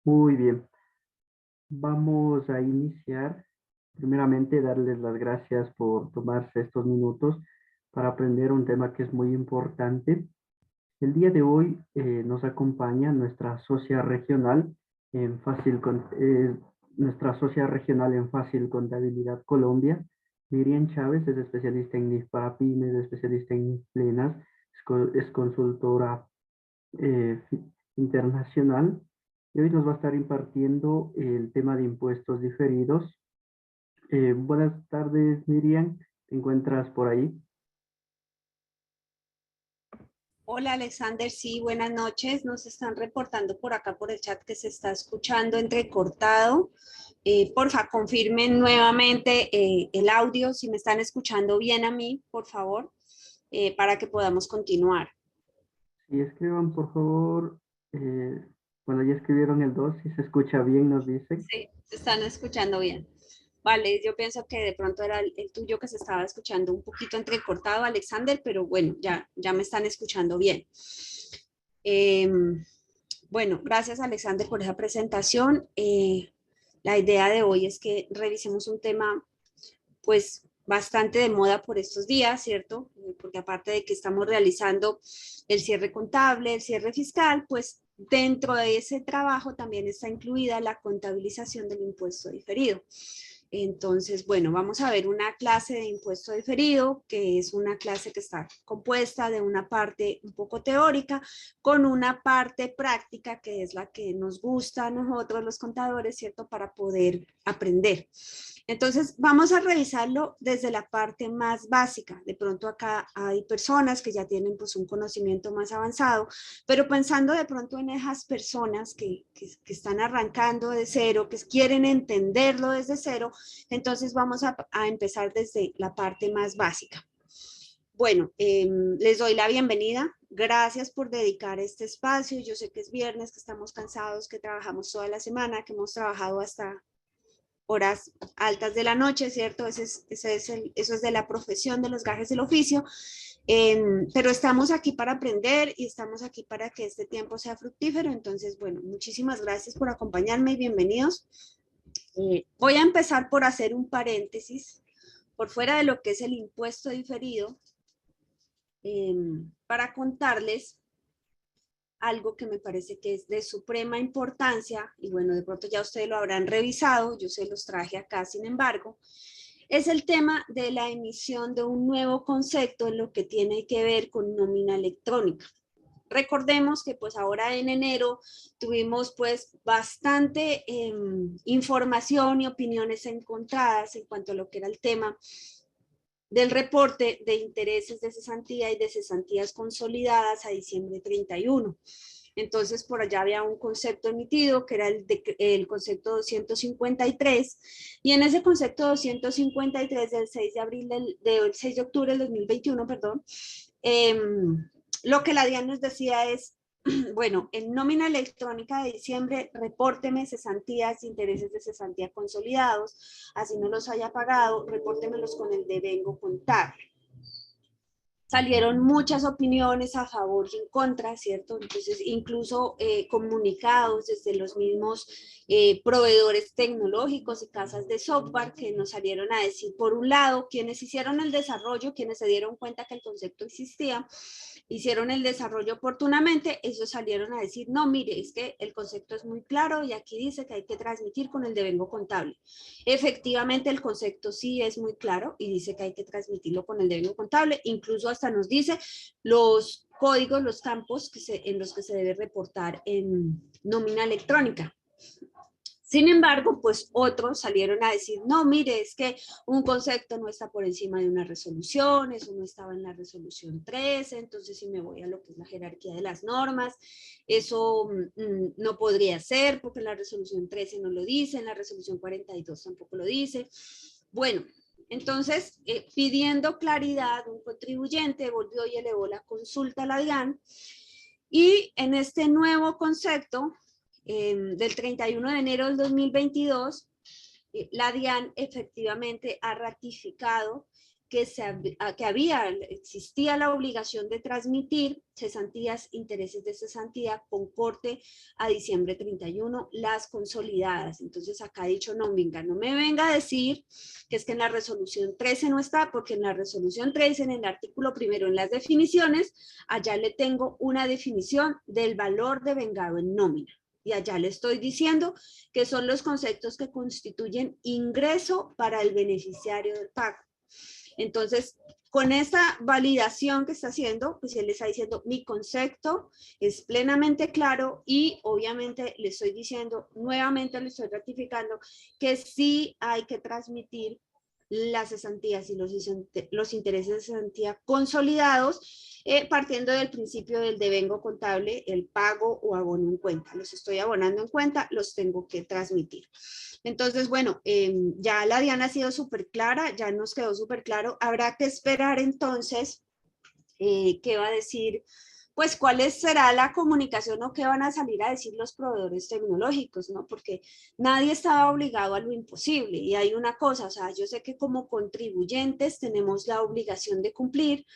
Muy bien, vamos a iniciar. Primeramente, darles las gracias por tomarse estos minutos para aprender un tema que es muy importante. El día de hoy nos acompaña nuestra socia regional en nuestra socia regional en Fácil Contabilidad Colombia, Miriam Chávez, es especialista en NIF para pymes, es especialista en NIF plenas, es consultora internacional y hoy nos va a estar impartiendo el tema de impuestos diferidos. Buenas tardes, Miriam, ¿te encuentras por ahí? Hola Alexander, sí, buenas noches. Nos están reportando por acá por el chat que se está escuchando entrecortado. Porfa, confirmen nuevamente el audio, si me están escuchando bien a mí, por favor, para que podamos continuar. Si escriban, por favor, eh, bueno, ya escribieron el 2 si se escucha bien, nos dicen. Sí, se están escuchando bien. Vale, yo pienso que de pronto era el tuyo que se estaba escuchando un poquito entrecortado, Alexander, pero bueno, ya me están escuchando bien. Eh, bueno, gracias Alexander por esa presentación. La idea de hoy es que revisemos un tema pues bastante de moda por estos días, ¿cierto? Porque aparte de que estamos realizando el cierre contable, el cierre fiscal, pues dentro de ese trabajo también está incluida la contabilización del impuesto diferido. Entonces, bueno, vamos a ver una clase de impuesto diferido, que es una clase que está compuesta de una parte un poco teórica con una parte práctica, que es la que nos gusta a nosotros los contadores, ¿cierto? Para poder aprender. Entonces, vamos a revisarlo desde la parte más básica. De pronto acá hay personas que ya tienen pues un conocimiento más avanzado, pero pensando de pronto en esas personas que están arrancando de cero, que quieren entenderlo desde cero, entonces vamos a empezar desde la parte más básica. Bueno, les doy la bienvenida. Gracias por dedicar este espacio. Yo sé que es viernes, que estamos cansados, que trabajamos toda la semana, que hemos trabajado hasta horas altas de la noche, ¿cierto? Eso es de la profesión, de los gajes del oficio. Pero estamos aquí para aprender y estamos aquí para que este tiempo sea fructífero. Entonces, bueno, muchísimas gracias por acompañarme y bienvenidos. Voy a empezar por hacer un paréntesis por fuera de lo que es el impuesto diferido, para contarles algo que me parece que es de suprema importancia, y bueno, de pronto ya ustedes lo habrán revisado, yo se los traje acá, sin embargo, es el tema de la emisión de un nuevo concepto en lo que tiene que ver con nómina electrónica. Recordemos que pues ahora en enero tuvimos pues bastante información y opiniones encontradas en cuanto a lo que era el tema del reporte de intereses de cesantía y de cesantías consolidadas a diciembre 31. Entonces, por allá había un concepto emitido que era el concepto 253, y en ese concepto 253 del 6 de, del 6 de octubre del 2021, perdón, lo que la DIAN nos decía es, bueno, en nómina electrónica de diciembre, repórteme cesantías e intereses de cesantía consolidados, así no los haya pagado, repórtemelos con el devengo contable. Salieron muchas opiniones a favor y en contra, ¿cierto? Entonces, incluso comunicados desde los mismos proveedores tecnológicos y casas de software que nos salieron a decir, por un lado, quienes hicieron el desarrollo, quienes se dieron cuenta que el concepto existía, hicieron el desarrollo oportunamente, ellos salieron a decir, no, mire, es que el concepto es muy claro y aquí dice que hay que transmitir con el devengo contable. Efectivamente, el concepto sí es muy claro y dice que hay que transmitirlo con el devengo contable, incluso hasta nos dice los códigos, los campos en los que se debe reportar en nómina electrónica. Sin embargo, pues otros salieron a decir, no, mire, es que un concepto no está por encima de una resolución, eso no estaba en la resolución 13, entonces si me voy a lo que es la jerarquía de las normas, eso no podría ser porque la resolución 13 no lo dice, en la resolución 42 tampoco lo dice. Bueno, entonces, pidiendo claridad, un contribuyente volvió y elevó la consulta a la DIAN, y en este nuevo concepto, del 31 de enero del 2022, la DIAN efectivamente ha ratificado que existía la obligación de transmitir cesantías, intereses de cesantía con corte a diciembre 31, las consolidadas. Entonces acá ha dicho, no, venga, no me venga a decir que es que en la resolución 13 no está, porque en la resolución 13, en el artículo primero, en las definiciones, allá le tengo una definición del valor de vengado en nómina. Y allá le estoy diciendo que son los conceptos que constituyen ingreso para el beneficiario del pago. Entonces, con esta validación que está haciendo, pues él le está diciendo, mi concepto es plenamente claro y obviamente le estoy diciendo, nuevamente le estoy ratificando que sí hay que transmitir las cesantías y los intereses de cesantía consolidados, partiendo del principio del devengo contable, el pago o abono en cuenta. Los estoy abonando en cuenta, los tengo que transmitir. Entonces, bueno, ya la DIAN ha sido súper clara, ya nos quedó súper claro. Habrá que esperar entonces qué va a decir, pues cuál será la comunicación o qué van a salir a decir los proveedores tecnológicos, ¿no? Porque nadie estaba obligado a lo imposible. Y hay una cosa, o sea, yo sé que como contribuyentes tenemos la obligación de cumplir,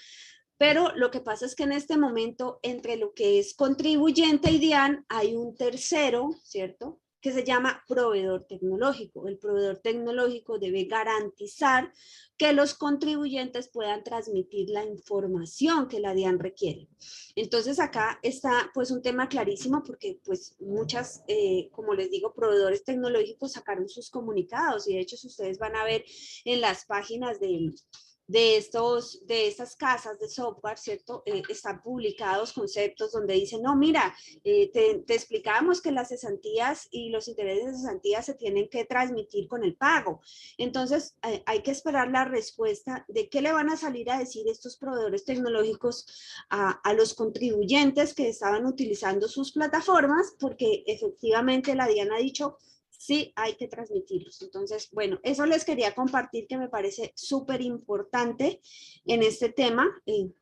pero lo que pasa es que en este momento, entre lo que es contribuyente y DIAN, hay un tercero, ¿cierto?, que se llama proveedor tecnológico. El proveedor tecnológico debe garantizar que los contribuyentes puedan transmitir la información que la DIAN requiere. Entonces acá está pues un tema clarísimo porque pues muchas, como les digo, proveedores tecnológicos sacaron sus comunicados y de hecho si ustedes van a ver en las páginas de estas casas de software, ¿cierto? Están publicados conceptos donde dicen, no, mira, te explicábamos que las cesantías y los intereses de cesantías se tienen que transmitir con el pago. Entonces, hay que esperar la respuesta de qué le van a salir a decir estos proveedores tecnológicos a los contribuyentes que estaban utilizando sus plataformas, porque efectivamente la DIAN ha dicho, sí hay que transmitirlos. Entonces, bueno, eso les quería compartir que me parece súper importante en este tema.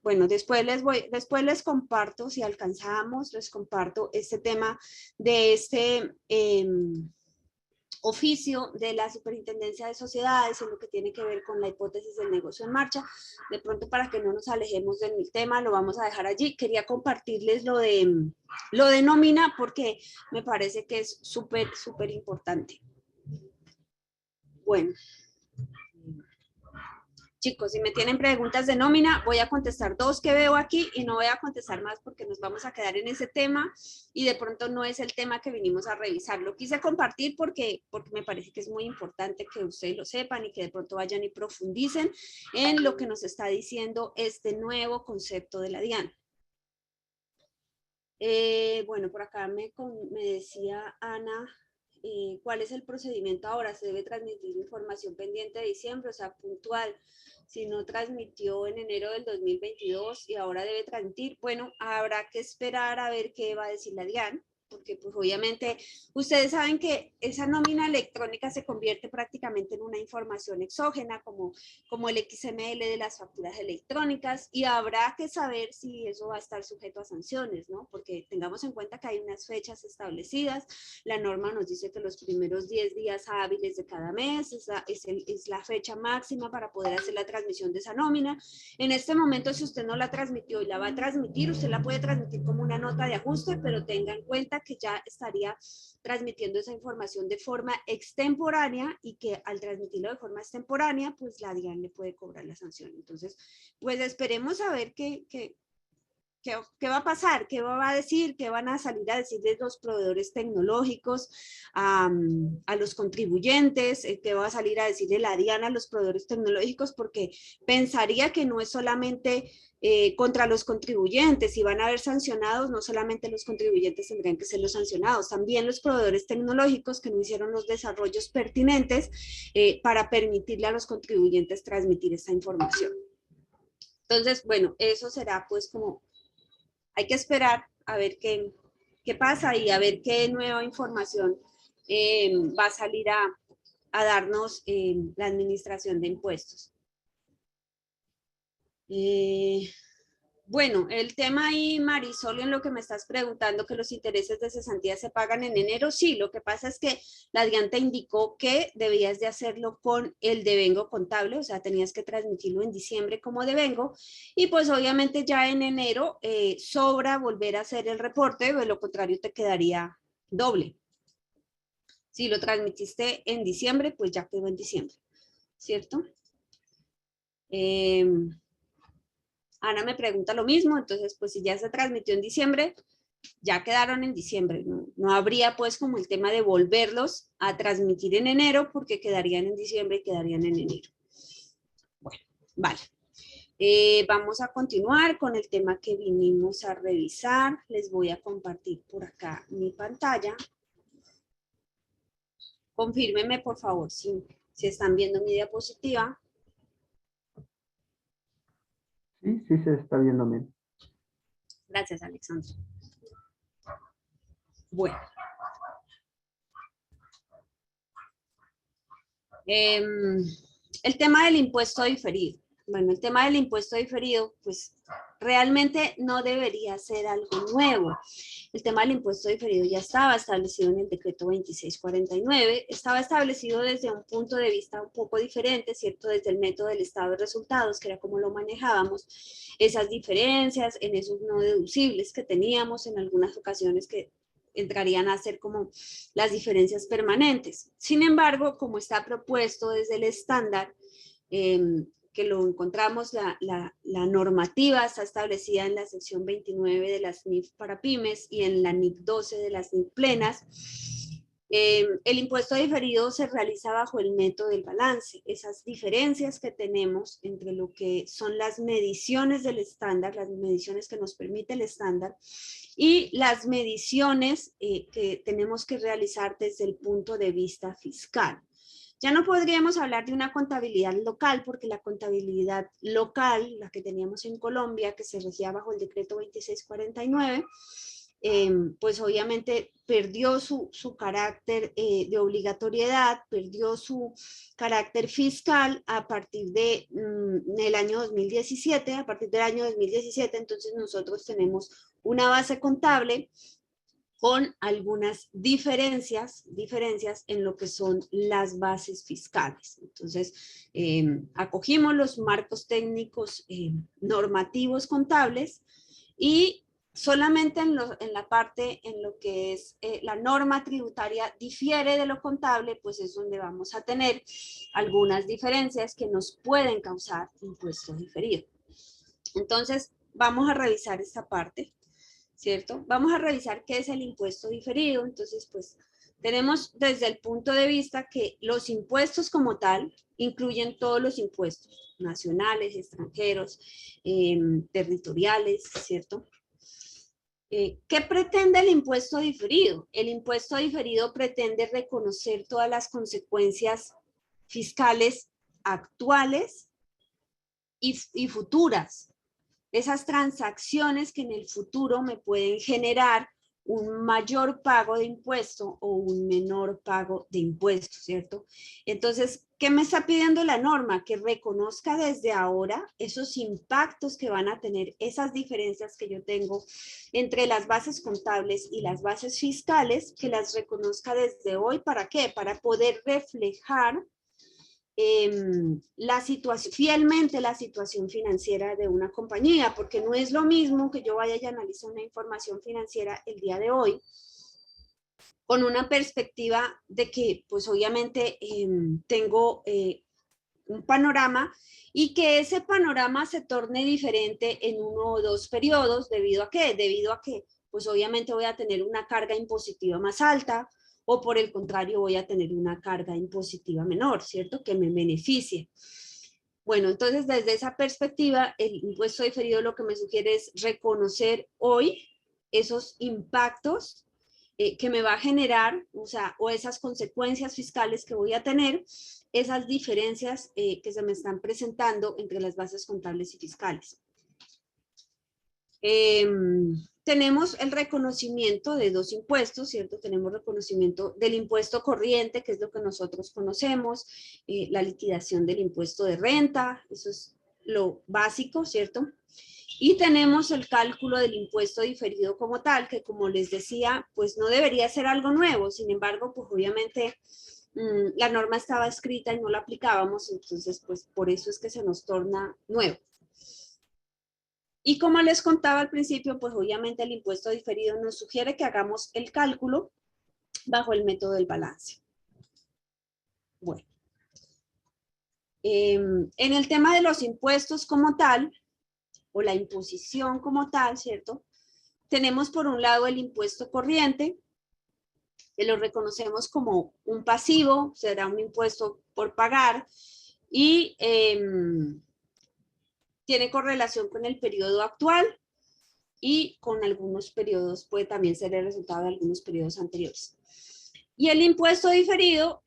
Bueno, después les comparto, si alcanzamos, les comparto este tema de este oficio de la Superintendencia de Sociedades en lo que tiene que ver con la hipótesis del negocio en marcha. De pronto, para que no nos alejemos del tema, lo vamos a dejar allí. Quería compartirles lo de nómina porque me parece que es súper, súper importante. Bueno. Chicos, si me tienen preguntas de nómina, voy a contestar 2 que veo aquí y no voy a contestar más porque nos vamos a quedar en ese tema y de pronto no es el tema que vinimos a revisar. Lo quise compartir porque me parece que es muy importante que ustedes lo sepan y que de pronto vayan y profundicen en lo que nos está diciendo este nuevo concepto de la DIAN. Bueno, por acá me decía Ana, ¿cuál es el procedimiento ahora? ¿Se debe transmitir información pendiente de diciembre, o sea, puntual? Si no transmitió en enero del 2022 y ahora debe transmitir, bueno, habrá que esperar a ver qué va a decir la DIAN, porque pues obviamente ustedes saben que esa nómina electrónica se convierte prácticamente en una información exógena como el XML de las facturas electrónicas y habrá que saber si eso va a estar sujeto a sanciones, ¿no? Porque tengamos en cuenta que hay unas fechas establecidas, la norma nos dice que los primeros 10 días hábiles de cada mes es la fecha máxima para poder hacer la transmisión de esa nómina. En este momento, si usted no la transmitió y la va a transmitir, usted la puede transmitir como una nota de ajuste, pero tenga en cuenta que ya estaría transmitiendo esa información de forma extemporánea y que al transmitirlo de forma extemporánea, pues la DIAN le puede cobrar la sanción. Entonces, pues esperemos a ver qué va a pasar, qué va a decir, qué van a salir a decirles los proveedores tecnológicos a los contribuyentes, qué va a salir a decirle la DIAN a los proveedores tecnológicos, porque pensaría que no es solamente contra los contribuyentes, si van a haber sancionados, no solamente los contribuyentes tendrían que ser los sancionados, también los proveedores tecnológicos que no hicieron los desarrollos pertinentes para permitirle a los contribuyentes transmitir esta información. Entonces, bueno, eso será pues como, hay que esperar a ver qué pasa y a ver qué nueva información va a salir a darnos la administración de impuestos. Bueno, el tema ahí, Marisol, en lo que me estás preguntando, que los intereses de cesantía se pagan en enero, sí, lo que pasa es que la DIAN te indicó que debías de hacerlo con el devengo contable, o sea, tenías que transmitirlo en diciembre como devengo, y pues obviamente ya en enero sobra volver a hacer el reporte, de lo contrario te quedaría doble. Si lo transmitiste en diciembre, pues ya quedó en diciembre, ¿cierto? Ana me pregunta lo mismo, entonces pues si ya se transmitió en diciembre, ya quedaron en diciembre, no habría pues como el tema de volverlos a transmitir en enero porque quedarían en diciembre y quedarían en enero. Bueno, vale. Vamos a continuar con el tema que vinimos a revisar. Les voy a compartir por acá mi pantalla. Confírmenme por favor si están viendo mi diapositiva. Sí, sí se está viendo bien. Gracias, Alexandra. Bueno. El tema del impuesto diferido. Bueno, el tema del impuesto diferido, pues realmente no debería ser algo nuevo. El tema del impuesto diferido ya estaba establecido en el decreto 2649, estaba establecido desde un punto de vista un poco diferente, ¿cierto? Desde el método del estado de resultados, que era como lo manejábamos, esas diferencias en esos no deducibles que teníamos en algunas ocasiones que entrarían a ser como las diferencias permanentes. Sin embargo, como está propuesto desde el estándar, que lo encontramos, la normativa está establecida en la sección 29 de las NIF para pymes y en la NIC 12 de las NIF plenas. El impuesto diferido se realiza bajo el método del balance. Esas diferencias que tenemos entre lo que son las mediciones del estándar, las mediciones que nos permite el estándar, y las mediciones que tenemos que realizar desde el punto de vista fiscal. Ya no podríamos hablar de una contabilidad local, porque la contabilidad local, la que teníamos en Colombia, que se regía bajo el decreto 2649, pues obviamente perdió su carácter de obligatoriedad, perdió su carácter fiscal a partir de el año 2017, a partir del año 2017, entonces nosotros tenemos una base contable con algunas diferencias en lo que son las bases fiscales. Entonces, acogimos los marcos técnicos normativos contables y solamente en la parte en lo que es la norma tributaria difiere de lo contable, pues es donde vamos a tener algunas diferencias que nos pueden causar impuesto diferido. Entonces, vamos a revisar esta parte, ¿cierto? Vamos a revisar qué es el impuesto diferido. Entonces, pues, tenemos desde el punto de vista que los impuestos como tal incluyen todos los impuestos, nacionales, extranjeros, territoriales, ¿cierto? ¿Qué pretende el impuesto diferido? El impuesto diferido pretende reconocer todas las consecuencias fiscales actuales y futuras. Esas transacciones que en el futuro me pueden generar un mayor pago de impuesto o un menor pago de impuesto, ¿cierto? Entonces, ¿qué me está pidiendo la norma? Que reconozca desde ahora esos impactos que van a tener esas diferencias que yo tengo entre las bases contables y las bases fiscales, que las reconozca desde hoy. ¿Para qué? Para poder reflejar fielmente la situación financiera de una compañía, porque no es lo mismo que yo vaya y analice una información financiera el día de hoy con una perspectiva de que pues obviamente tengo un panorama y que ese panorama se torne diferente en 1 o 2 periodos. ¿Debido a qué? Debido a que pues obviamente voy a tener una carga impositiva más alta, o por el contrario voy a tener una carga impositiva menor, ¿cierto? Que me beneficie. Bueno, entonces desde esa perspectiva, el impuesto diferido lo que me sugiere es reconocer hoy esos impactos que me va a generar, o esas consecuencias fiscales que voy a tener, esas diferencias que se me están presentando entre las bases contables y fiscales. Tenemos el reconocimiento de 2 impuestos, ¿cierto? Tenemos reconocimiento del impuesto corriente, que es lo que nosotros conocemos, la liquidación del impuesto de renta, eso es lo básico, ¿cierto? Y tenemos el cálculo del impuesto diferido como tal, que como les decía, pues no debería ser algo nuevo. Sin embargo, pues obviamente la norma estaba escrita y no la aplicábamos, entonces pues por eso es que se nos torna nuevo. Y como les contaba al principio, pues obviamente el impuesto diferido nos sugiere que hagamos el cálculo bajo el método del balance. Bueno, en el tema de los impuestos como tal, o la imposición como tal, ¿cierto? Tenemos por un lado el impuesto corriente, que lo reconocemos como un pasivo, será un impuesto por pagar, y tiene correlación con el periodo actual y con algunos periodos, puede también ser el resultado de algunos periodos anteriores. Y el impuesto diferido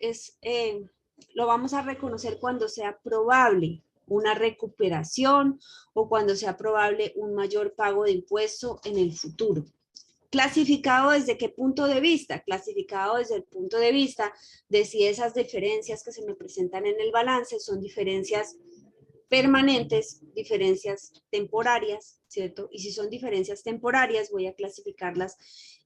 lo vamos a reconocer cuando sea probable una recuperación o cuando sea probable un mayor pago de impuesto en el futuro. ¿Clasificado desde qué punto de vista? Clasificado desde el punto de vista de si esas diferencias que se me presentan en el balance son diferencias permanentes, diferencias temporarias, ¿cierto? Y si son diferencias temporarias, voy a clasificarlas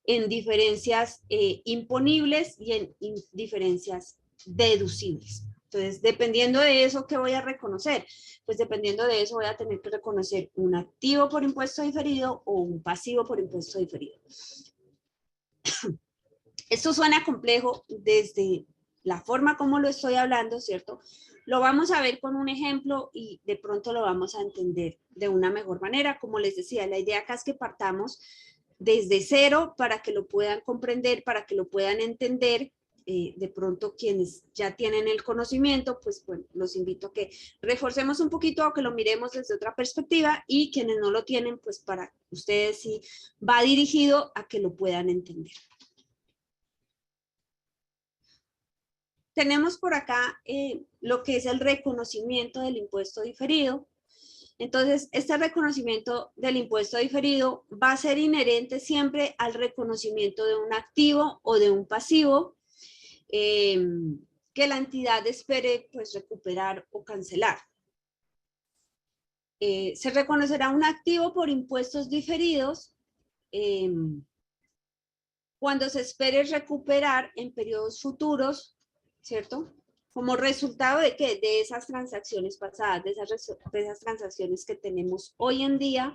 en diferencias imponibles y en diferencias deducibles. Entonces, dependiendo de eso, ¿qué voy a reconocer? Pues dependiendo de eso voy a tener que reconocer un activo por impuesto diferido o un pasivo por impuesto diferido. Esto suena complejo desde la forma como lo estoy hablando, ¿cierto? Lo vamos a ver con un ejemplo y de pronto lo vamos a entender de una mejor manera. Como les decía, la idea acá es que partamos desde cero para que lo puedan comprender, para que lo puedan entender. De pronto quienes ya tienen el conocimiento, pues bueno, los invito a que reforcemos un poquito o que lo miremos desde otra perspectiva, y quienes no lo tienen, pues para ustedes sí va dirigido a que lo puedan entender. Tenemos por acá lo que es el reconocimiento del impuesto diferido. Entonces, este reconocimiento del impuesto diferido va a ser inherente siempre al reconocimiento de un activo o de un pasivo que la entidad espere pues recuperar o cancelar. Se reconocerá un activo por impuestos diferidos cuando se espere recuperar en periodos futuros, ¿cierto? Como resultado de ¿qué? De esas transacciones pasadas, de esas transacciones que tenemos hoy en día,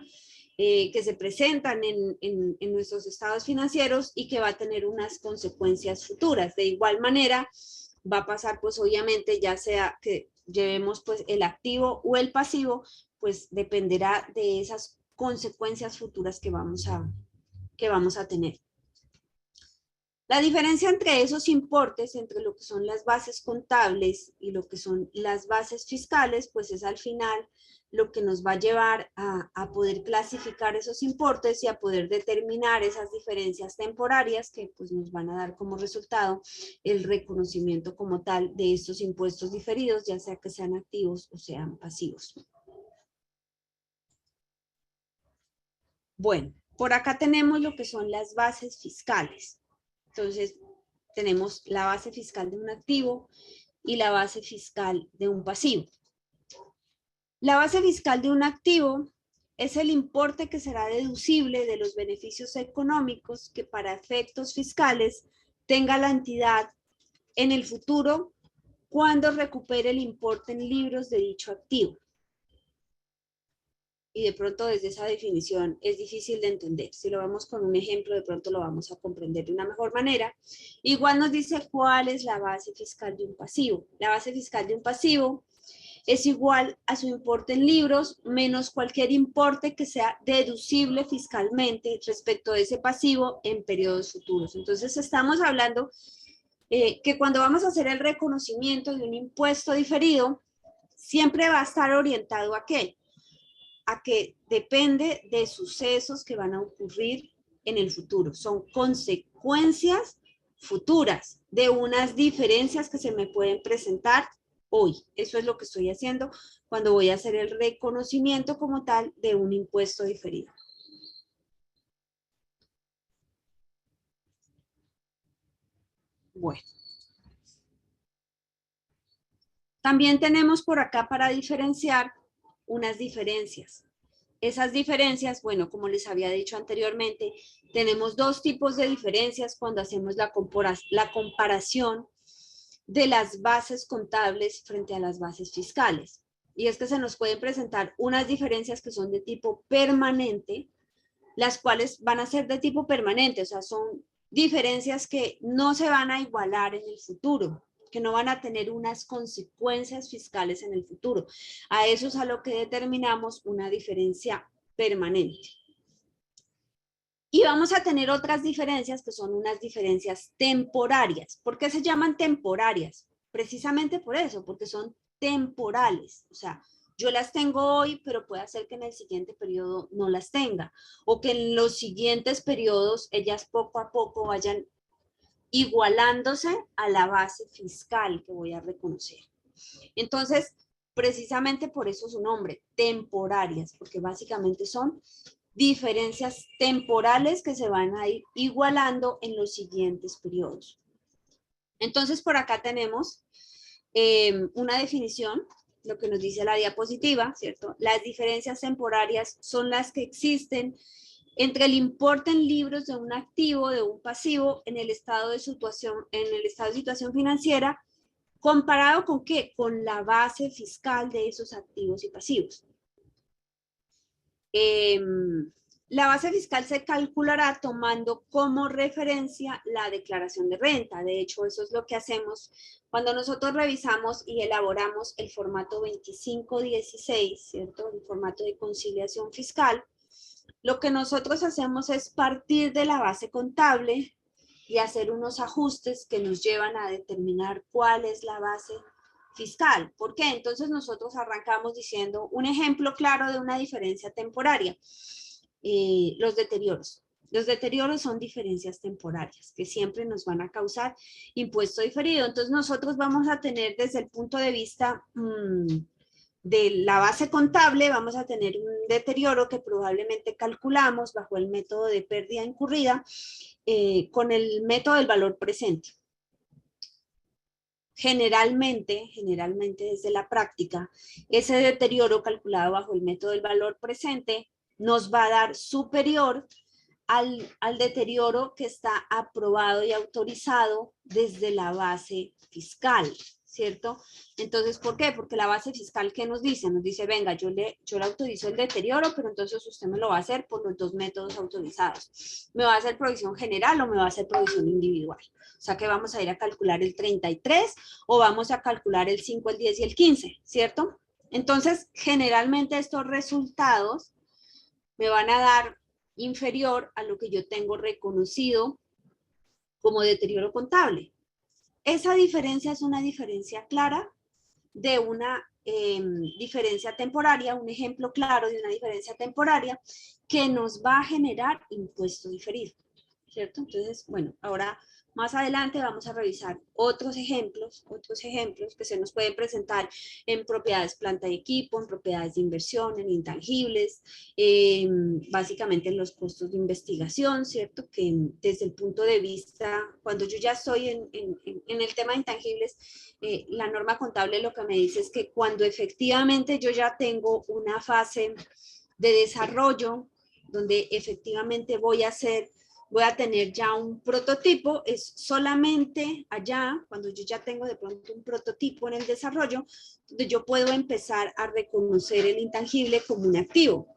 que se presentan en nuestros estados financieros y que va a tener unas consecuencias futuras. De igual manera, va a pasar, pues obviamente, ya sea que llevemos pues el activo o el pasivo, pues dependerá de esas consecuencias futuras que vamos a tener. La diferencia entre esos importes, entre lo que son las bases contables y lo que son las bases fiscales, pues es al final lo que nos va a llevar a poder clasificar esos importes y a poder determinar esas diferencias temporarias que pues nos van a dar como resultado el reconocimiento como tal de estos impuestos diferidos, ya sea que sean activos o sean pasivos. Bueno, por acá tenemos lo que son las bases fiscales. Entonces, tenemos la base fiscal de un activo y la base fiscal de un pasivo. La base fiscal de un activo es el importe que será deducible de los beneficios económicos que para efectos fiscales tenga la entidad en el futuro cuando recupere el importe en libros de dicho activo. Y de pronto desde esa definición es difícil de entender. Si lo vemos con un ejemplo, de pronto lo vamos a comprender de una mejor manera. Igual nos dice cuál es la base fiscal de un pasivo. La base fiscal de un pasivo es igual a su importe en libros menos cualquier importe que sea deducible fiscalmente respecto de ese pasivo en periodos futuros. Entonces estamos hablando que cuando vamos a hacer el reconocimiento de un impuesto diferido, siempre va a estar orientado a ¿qué? A que depende de sucesos que van a ocurrir en el futuro. Son consecuencias futuras de unas diferencias que se me pueden presentar hoy. Eso es lo que estoy haciendo cuando voy a hacer el reconocimiento como tal de un impuesto diferido. Bueno. También tenemos por acá para diferenciar unas diferencias. Esas diferencias, bueno, como les había dicho anteriormente, tenemos dos tipos de diferencias cuando hacemos la comparación de las bases contables frente a las bases fiscales. Y es que se nos pueden presentar unas diferencias que son de tipo permanente, las cuales van a ser de tipo permanente, o sea, son diferencias que no se van a igualar en el futuro, que no van a tener unas consecuencias fiscales en el futuro. A eso es a lo que determinamos una diferencia permanente. Y vamos a tener otras diferencias que son unas diferencias temporarias. ¿Por qué se llaman temporarias? Precisamente por eso, porque son temporales. O sea, yo las tengo hoy, pero puede ser que en el siguiente periodo no las tenga. O que en los siguientes periodos ellas poco a poco vayan igualándose a la base fiscal que voy a reconocer. Entonces, precisamente por eso su nombre, temporarias, porque básicamente son diferencias temporales que se van a ir igualando en los siguientes periodos. Entonces, por acá tenemos una definición, lo que nos dice la diapositiva, ¿cierto? Las diferencias temporarias son las que existen entre el importe en libros de un activo, de un pasivo, en el estado de situación financiera, ¿comparado con qué? Con la base fiscal de esos activos y pasivos. La base fiscal se calculará tomando como referencia la declaración de renta. De hecho, eso es lo que hacemos cuando nosotros revisamos y elaboramos el formato 2516, ¿cierto? El formato de conciliación fiscal. Lo que nosotros hacemos es partir de la base contable y hacer unos ajustes que nos llevan a determinar cuál es la base fiscal. ¿Por qué? Entonces nosotros arrancamos diciendo un ejemplo claro de una diferencia temporaria. Los deterioros. Los deterioros son diferencias temporarias que siempre nos van a causar impuesto diferido. Entonces nosotros vamos a tener desde el punto de vista de la base contable, vamos a tener un deterioro que probablemente calculamos bajo el método de pérdida incurrida con el método del valor presente. Generalmente desde la práctica, ese deterioro calculado bajo el método del valor presente nos va a dar superior al deterioro que está aprobado y autorizado desde la base fiscal, ¿cierto? Entonces, ¿por qué? Porque la base fiscal, ¿qué nos dice? Nos dice, venga, yo le autorizo el deterioro, pero entonces usted me lo va a hacer por los dos métodos autorizados. ¿Me va a hacer provisión general o me va a hacer provisión individual? O sea que vamos a ir a calcular el 33 o vamos a calcular el 5, el 10 y el 15, ¿cierto? Entonces, generalmente estos resultados me van a dar inferior a lo que yo tengo reconocido como deterioro contable. Esa diferencia es una diferencia clara de una diferencia temporaria, un ejemplo claro de una diferencia temporaria que nos va a generar impuesto diferido, ¿cierto? Entonces, bueno, ahora más adelante vamos a revisar otros ejemplos que se nos pueden presentar en propiedades planta y equipo, en propiedades de inversión, en intangibles, básicamente en los costos de investigación, ¿cierto? Que desde el punto de vista, cuando yo ya estoy en el tema de intangibles, la norma contable lo que me dice es que cuando efectivamente yo ya tengo una fase de desarrollo, donde efectivamente voy a tener ya un prototipo, es solamente allá, cuando yo ya tengo de pronto un prototipo en el desarrollo, donde yo puedo empezar a reconocer el intangible como un activo.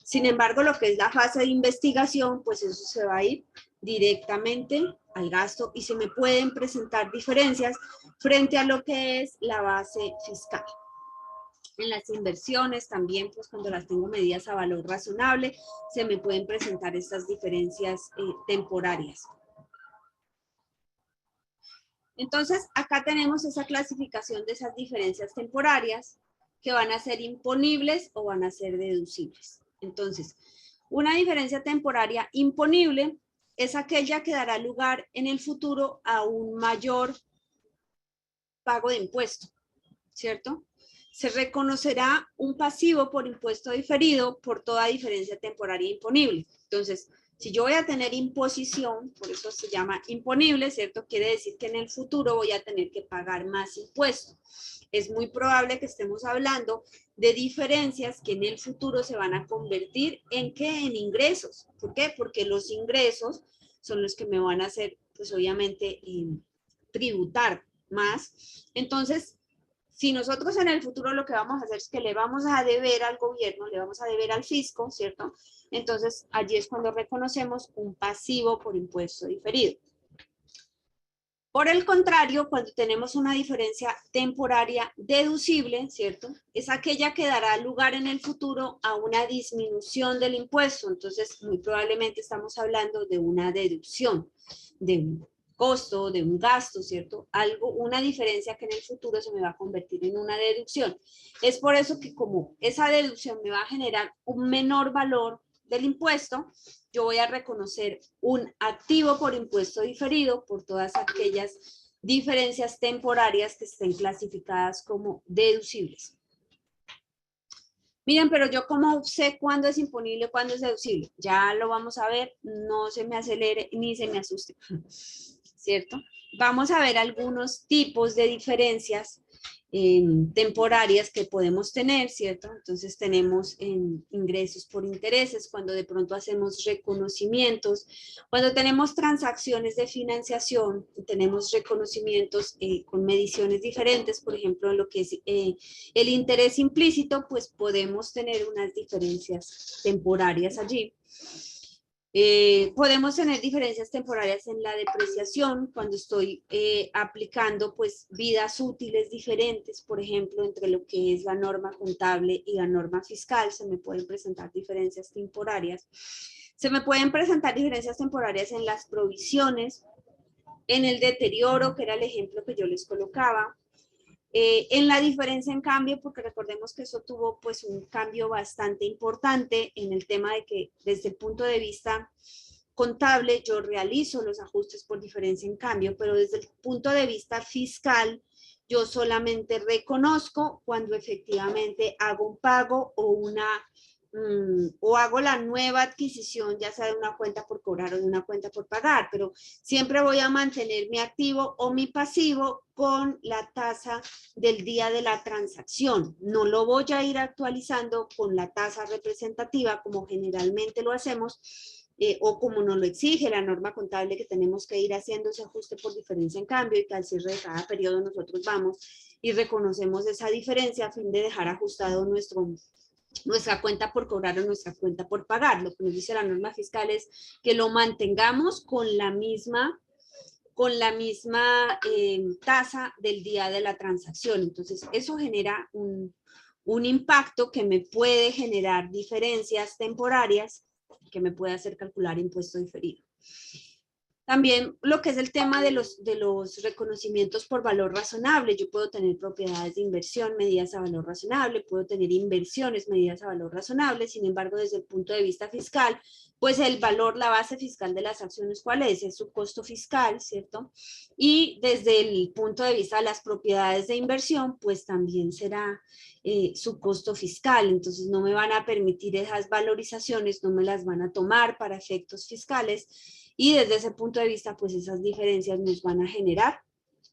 Sin embargo, lo que es la fase de investigación, pues eso se va a ir directamente al gasto y se me pueden presentar diferencias frente a lo que es la base fiscal. En las inversiones también, pues cuando las tengo medidas a valor razonable, se me pueden presentar estas diferencias temporarias. Entonces, acá tenemos esa clasificación de esas diferencias temporarias que van a ser imponibles o van a ser deducibles. Entonces, una diferencia temporaria imponible es aquella que dará lugar en el futuro a un mayor pago de impuesto, ¿cierto? Se reconocerá un pasivo por impuesto diferido por toda diferencia temporaria imponible. Entonces, Si yo voy a tener imposición, por eso se llama imponible, ¿cierto? Quiere decir que en el futuro voy a tener que pagar más impuestos. Es muy probable que estemos hablando de diferencias que en el futuro se van a convertir ¿en qué? En ingresos. ¿Por qué? Porque los ingresos son los que me van a hacer, pues obviamente, tributar más. Entonces, si nosotros en el futuro lo que vamos a hacer es que le vamos a deber al gobierno, le vamos a deber al fisco, ¿cierto? Entonces, allí es cuando reconocemos un pasivo por impuesto diferido. Por el contrario, cuando tenemos una diferencia temporaria deducible, ¿cierto? Es aquella que dará lugar en el futuro a una disminución del impuesto. Entonces, muy probablemente estamos hablando de una deducción, de un costo, de un gasto, ¿cierto? Algo, una diferencia que en el futuro se me va a convertir en una deducción. Es por eso que como esa deducción me va a generar un menor valor del impuesto, yo voy a reconocer un activo por impuesto diferido por todas aquellas diferencias temporarias que estén clasificadas como deducibles. Miren, pero yo cómo sé cuándo es imponible, cuándo es deducible. Ya lo vamos a ver, no se me acelere ni se me asuste, ¿cierto? Vamos a ver algunos tipos de diferencias temporarias que podemos tener, ¿cierto? Entonces tenemos ingresos por intereses, cuando de pronto hacemos reconocimientos, cuando tenemos transacciones de financiación, tenemos reconocimientos con mediciones diferentes, por ejemplo, lo que es el interés implícito, pues podemos tener unas diferencias temporarias allí. Podemos tener diferencias temporarias en la depreciación cuando estoy aplicando pues vidas útiles diferentes, por ejemplo, entre lo que es la norma contable y la norma fiscal, se me pueden presentar diferencias temporarias. Se me pueden presentar diferencias temporarias en las provisiones, en el deterioro, que era el ejemplo que yo les colocaba. En la diferencia en cambio, porque recordemos que eso tuvo pues un cambio bastante importante en el tema de que desde el punto de vista contable yo realizo los ajustes por diferencia en cambio, pero desde el punto de vista fiscal yo solamente reconozco cuando efectivamente hago un pago o hago la nueva adquisición, ya sea de una cuenta por cobrar o de una cuenta por pagar, pero siempre voy a mantener mi activo o mi pasivo con la tasa del día de la transacción. No lo voy a ir actualizando con la tasa representativa como generalmente lo hacemos o como nos lo exige la norma contable, que tenemos que ir haciendo ese ajuste por diferencia en cambio y que al cierre de cada periodo nosotros vamos y reconocemos esa diferencia a fin de dejar ajustado nuestra cuenta por cobrar o nuestra cuenta por pagar. Lo que nos dice la norma fiscal es que lo mantengamos con la misma tasa del día de la transacción. Entonces, eso genera un impacto que me puede generar diferencias temporarias que me puede hacer calcular impuesto diferido. También lo que es el tema de los reconocimientos por valor razonable. Yo puedo tener propiedades de inversión medidas a valor razonable, puedo tener inversiones medidas a valor razonable, sin embargo, desde el punto de vista fiscal, pues el valor, la base fiscal de las acciones, ¿cuál es? Es su costo fiscal, ¿cierto? Y desde el punto de vista de las propiedades de inversión, pues también será su costo fiscal. Entonces no me van a permitir esas valorizaciones, no me las van a tomar para efectos fiscales. Y desde ese punto de vista, pues esas diferencias nos van a generar,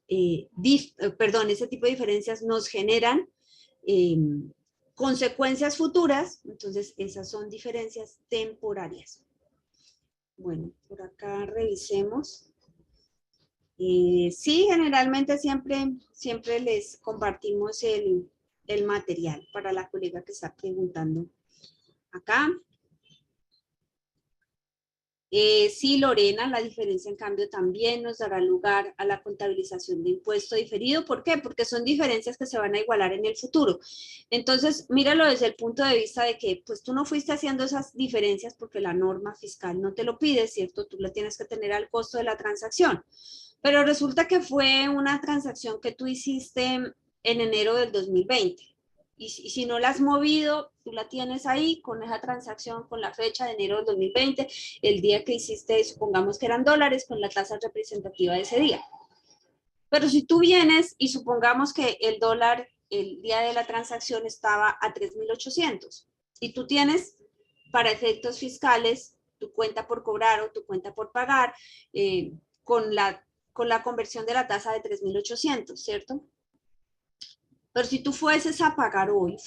ese tipo de diferencias nos generan consecuencias futuras, entonces esas son diferencias temporarias. Bueno, por acá revisemos. Sí, generalmente siempre les compartimos el material para la colega que está preguntando acá. Sí, Lorena, la diferencia en cambio también nos dará lugar a la contabilización de impuesto diferido. ¿Por qué? Porque son diferencias que se van a igualar en el futuro. Entonces, míralo desde el punto de vista de que pues tú no fuiste haciendo esas diferencias porque la norma fiscal no te lo pide, ¿cierto? Tú la tienes que tener al costo de la transacción. Pero resulta que fue una transacción que tú hiciste en enero del 2020. Y si no la has movido, tú la tienes ahí con esa transacción, con la fecha de enero del 2020, el día que hiciste, supongamos que eran dólares, con la tasa representativa de ese día. Pero si tú vienes y supongamos que el dólar, el día de la transacción estaba a 3.800 y tú tienes para efectos fiscales tu cuenta por cobrar o tu cuenta por pagar con la conversión de la tasa de 3.800, ¿cierto? Pero si tú fueras a pagar hoy,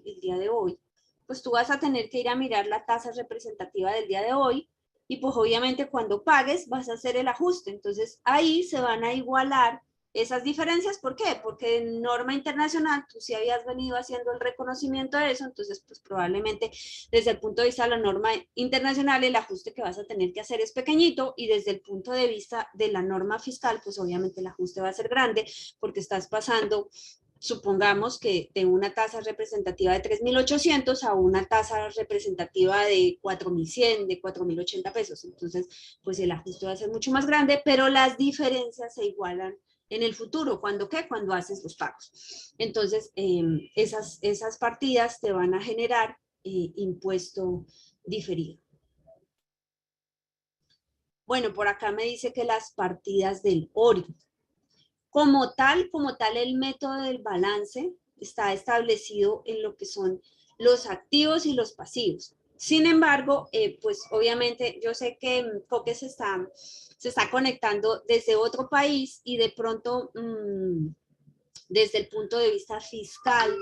el día de hoy, pues tú vas a tener que ir a mirar la tasa representativa del día de hoy y pues obviamente cuando pagues vas a hacer el ajuste. Entonces ahí se van a igualar esas diferencias. ¿Por qué? Porque en norma internacional tú sí habías venido haciendo el reconocimiento de eso, entonces pues probablemente desde el punto de vista de la norma internacional el ajuste que vas a tener que hacer es pequeñito y desde el punto de vista de la norma fiscal pues obviamente el ajuste va a ser grande porque estás pasando, supongamos que de una tasa representativa de 3.800 a una tasa representativa de 4.100, de 4.080 pesos. Entonces, pues el ajuste va a ser mucho más grande, pero las diferencias se igualan en el futuro. ¿Cuándo qué? Cuando haces los pagos. Entonces, esas partidas te van a generar impuesto diferido. Bueno, por acá me dice que las partidas del ORI. Como tal, el método del balance está establecido en lo que son los activos y los pasivos. Sin embargo, pues obviamente yo sé que Coque se está conectando desde otro país y de pronto desde el punto de vista fiscal,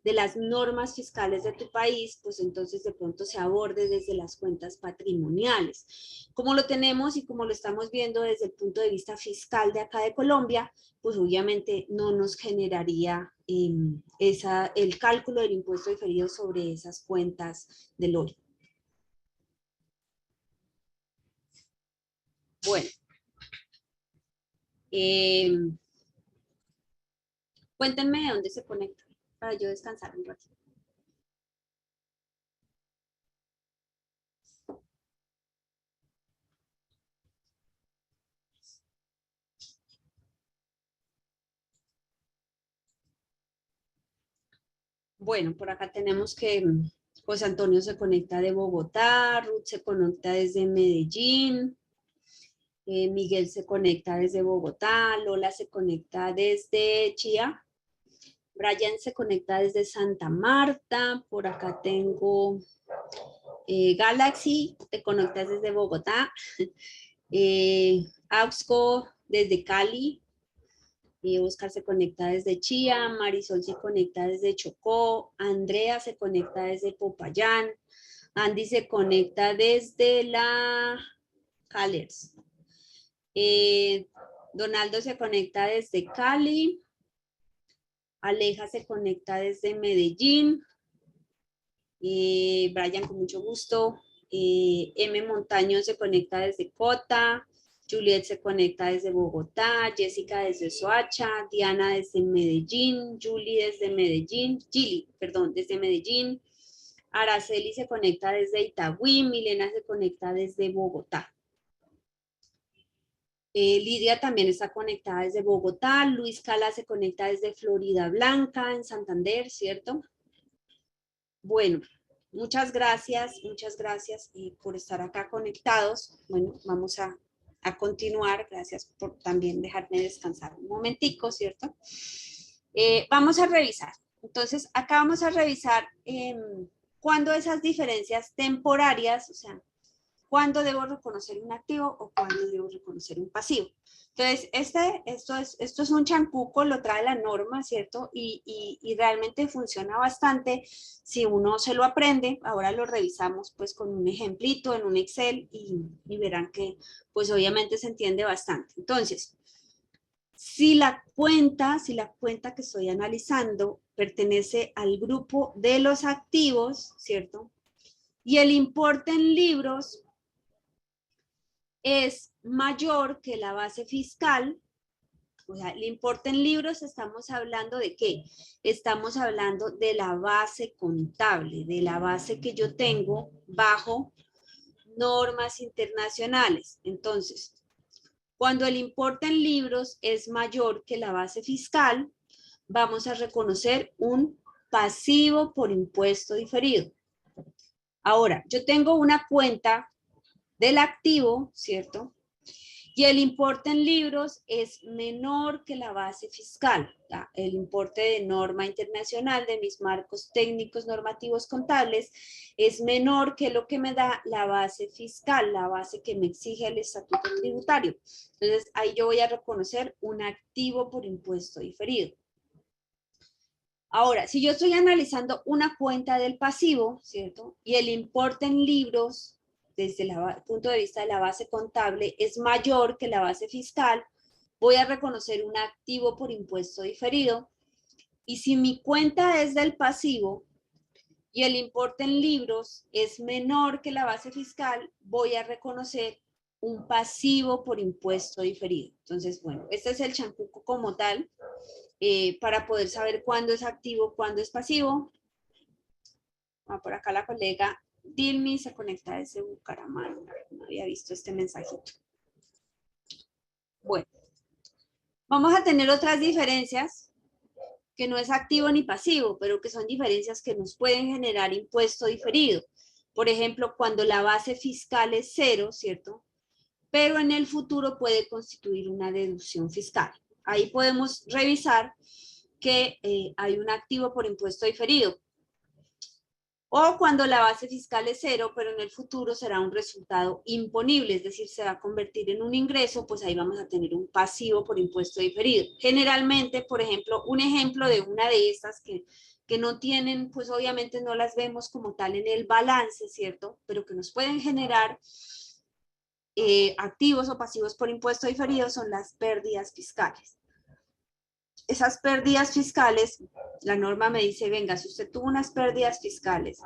de las normas fiscales de tu país, pues entonces de pronto se aborde desde las cuentas patrimoniales. Como lo tenemos y como lo estamos viendo desde el punto de vista fiscal de acá de Colombia, pues obviamente no nos generaría el cálculo del impuesto diferido sobre esas cuentas del ORI. Bueno. Cuéntenme de dónde se conecta para yo descansar un ratito. Bueno, por acá tenemos que José Antonio se conecta de Bogotá, Ruth se conecta desde Medellín, Miguel se conecta desde Bogotá, Lola se conecta desde Chía, Brian se conecta desde Santa Marta, por acá tengo Galaxy, te conectas desde Bogotá, Auxco desde Cali, Oscar se conecta desde Chía, Marisol se conecta desde Chocó, Andrea se conecta desde Popayán, Andy se conecta desde la Calers, Donaldo se conecta desde Cali, Aleja se conecta desde Medellín, Brian con mucho gusto, M. Montaño se conecta desde Cota, Juliet se conecta desde Bogotá, Jessica desde Soacha, Diana desde Medellín, desde Medellín, Araceli se conecta desde Itagüí, Milena se conecta desde Bogotá. Lidia también está conectada desde Bogotá, Luis Cala se conecta desde Florida Blanca, en Santander, ¿cierto? Bueno, muchas gracias por estar acá conectados. Bueno, vamos a continuar. Gracias por también dejarme descansar un momentico, ¿cierto? Vamos a revisar. Entonces, acá vamos a revisar cuándo esas diferencias temporarias, o sea, cuándo debo reconocer un activo o cuándo debo reconocer un pasivo. Entonces, esto es un chancuco, lo trae la norma, ¿cierto? Y realmente funciona bastante si uno se lo aprende. Ahora lo revisamos pues con un ejemplito en un Excel y verán que pues obviamente se entiende bastante. Entonces, si la cuenta que estoy analizando pertenece al grupo de los activos, ¿cierto? Y el importe en libros es mayor que la base fiscal, o sea, el importe en libros, estamos hablando de qué? Estamos hablando de la base contable, de la base que yo tengo bajo normas internacionales. Entonces, cuando el importe en libros es mayor que la base fiscal, vamos a reconocer un pasivo por impuesto diferido. Ahora, yo tengo una cuenta del activo, ¿cierto? Y el importe en libros es menor que la base fiscal. ¿Ya? El importe de norma internacional de mis marcos técnicos normativos contables es menor que lo que me da la base fiscal, la base que me exige el estatuto tributario. Entonces, ahí yo voy a reconocer un activo por impuesto diferido. Ahora, si yo estoy analizando una cuenta del pasivo, ¿cierto? Y el importe en libros, desde el punto de vista de la base contable, es mayor que la base fiscal, voy a reconocer un activo por impuesto diferido. Y si mi cuenta es del pasivo y el importe en libros es menor que la base fiscal, voy a reconocer un pasivo por impuesto diferido. Entonces, bueno, este es el chancuco como tal. Para poder saber cuándo es activo, cuándo es pasivo. Por acá la colega Dilmi se conecta desde Bucaramanga. No había visto este mensajito. Bueno, vamos a tener otras diferencias que no es activo ni pasivo, pero que son diferencias que nos pueden generar impuesto diferido. Por ejemplo, cuando la base fiscal es 0, ¿cierto? Pero en el futuro puede constituir una deducción fiscal. Ahí podemos revisar que hay un activo por impuesto diferido. O cuando la base fiscal es 0, pero en el futuro será un resultado imponible, es decir, se va a convertir en un ingreso, pues ahí vamos a tener un pasivo por impuesto diferido. Generalmente, por ejemplo, un ejemplo de una de estas que no tienen, pues obviamente no las vemos como tal en el balance, ¿cierto? Pero que nos pueden generar activos o pasivos por impuesto diferido son las pérdidas fiscales. Esas pérdidas fiscales, la norma me dice, venga, si usted tuvo unas pérdidas fiscales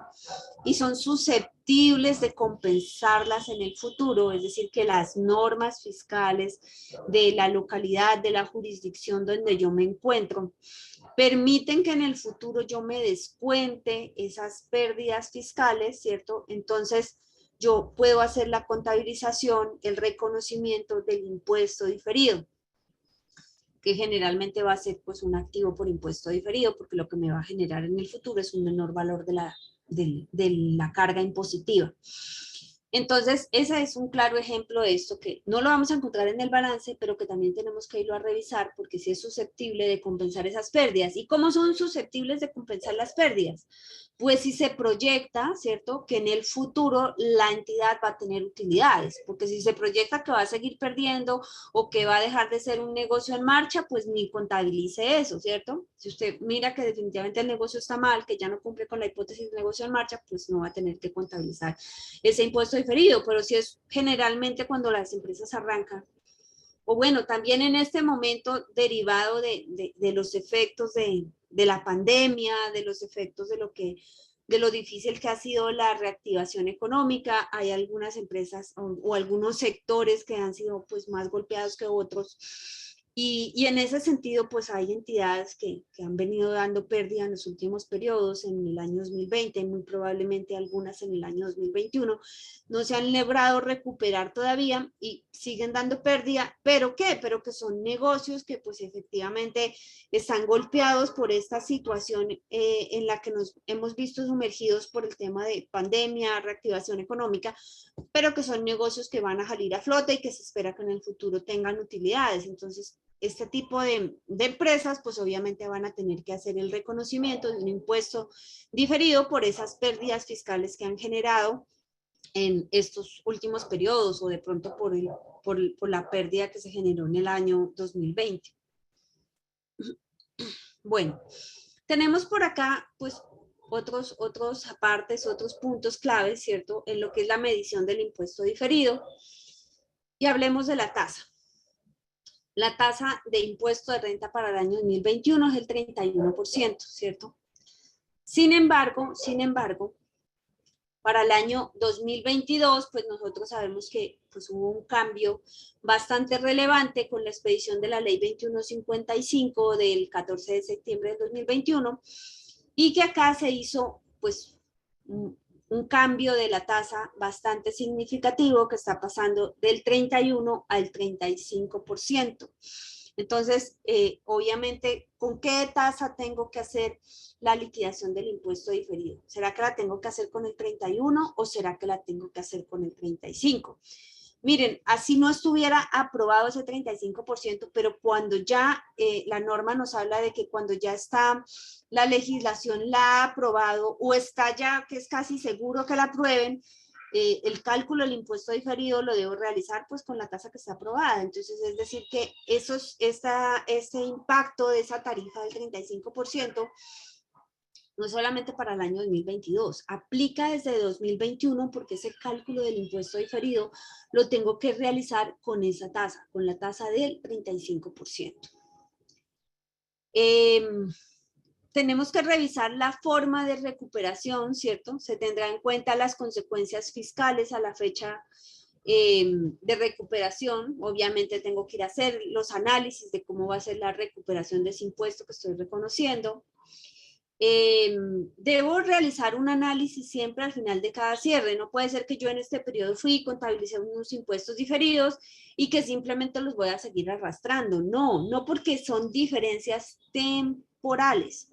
y son susceptibles de compensarlas en el futuro, es decir, que las normas fiscales de la localidad, de la jurisdicción donde yo me encuentro, permiten que en el futuro yo me descuente esas pérdidas fiscales, ¿cierto? Entonces, yo puedo hacer la contabilización, el reconocimiento del impuesto diferido, que generalmente va a ser pues un activo por impuesto diferido, porque lo que me va a generar en el futuro es un menor valor de la carga impositiva. Entonces, ese es un claro ejemplo de esto que no lo vamos a encontrar en el balance, pero que también tenemos que irlo a revisar porque sí es susceptible de compensar esas pérdidas. ¿Y cómo son susceptibles de compensar las pérdidas? Pues si se proyecta, ¿cierto?, que en el futuro la entidad va a tener utilidades, porque si se proyecta que va a seguir perdiendo o que va a dejar de ser un negocio en marcha, pues ni contabilice eso, ¿cierto? Si usted mira que definitivamente el negocio está mal, que ya no cumple con la hipótesis de negocio en marcha, pues no va a tener que contabilizar ese impuesto diferido, pero si es generalmente cuando las empresas arrancan, o bueno, también en este momento derivado de los efectos de la pandemia, de los efectos de lo difícil que ha sido la reactivación económica, hay algunas empresas o algunos sectores que han sido pues más golpeados que otros. Y en ese sentido, pues hay entidades que han venido dando pérdida en los últimos periodos, en el año 2020, muy probablemente algunas en el año 2021, no se han logrado recuperar todavía y siguen dando pérdida, ¿pero qué? Pero que son negocios que pues efectivamente están golpeados por esta situación en la que nos hemos visto sumergidos por el tema de pandemia, reactivación económica, pero que son negocios que van a salir a flote y que se espera que en el futuro tengan utilidades. Entonces, este tipo de empresas, pues obviamente van a tener que hacer el reconocimiento de un impuesto diferido por esas pérdidas fiscales que han generado en estos últimos periodos o de pronto por la pérdida que se generó en el año 2020. Bueno, tenemos por acá pues otros apartes, otros puntos claves, ¿cierto? En lo que es la medición del impuesto diferido. Y hablemos de la tasa. La tasa de impuesto de renta para el año 2021 es el 31%, ¿cierto? Sin embargo, para el año 2022, pues nosotros sabemos que pues, hubo un cambio bastante relevante con la expedición de la ley 2155 del 14 de septiembre de 2021 y que acá se hizo pues un cambio de la tasa bastante significativo que está pasando del 31 al 35%. Entonces, obviamente, ¿con qué tasa tengo que hacer la liquidación del impuesto diferido? ¿Será que la tengo que hacer con el 31 o será que la tengo que hacer con el 35? Miren, así no estuviera aprobado ese 35%, pero cuando ya la norma nos habla de que cuando ya está la legislación la ha aprobado o está ya que es casi seguro que la aprueben, el cálculo del impuesto diferido lo debo realizar pues con la tasa que está aprobada. Entonces, es decir que este impacto de esa tarifa del 35% no es solamente para el año 2022, aplica desde 2021 porque ese cálculo del impuesto diferido lo tengo que realizar con esa tasa, con la tasa del 35%. Tenemos que revisar la forma de recuperación, ¿cierto? Se tendrá en cuenta las consecuencias fiscales a la fecha de recuperación. Obviamente tengo que ir a hacer los análisis de cómo va a ser la recuperación de ese impuesto que estoy reconociendo. Debo realizar un análisis siempre al final de cada cierre. No puede ser que yo en este periodo fui y contabilicé unos impuestos diferidos y que simplemente los voy a seguir arrastrando. No, no porque son diferencias temporales.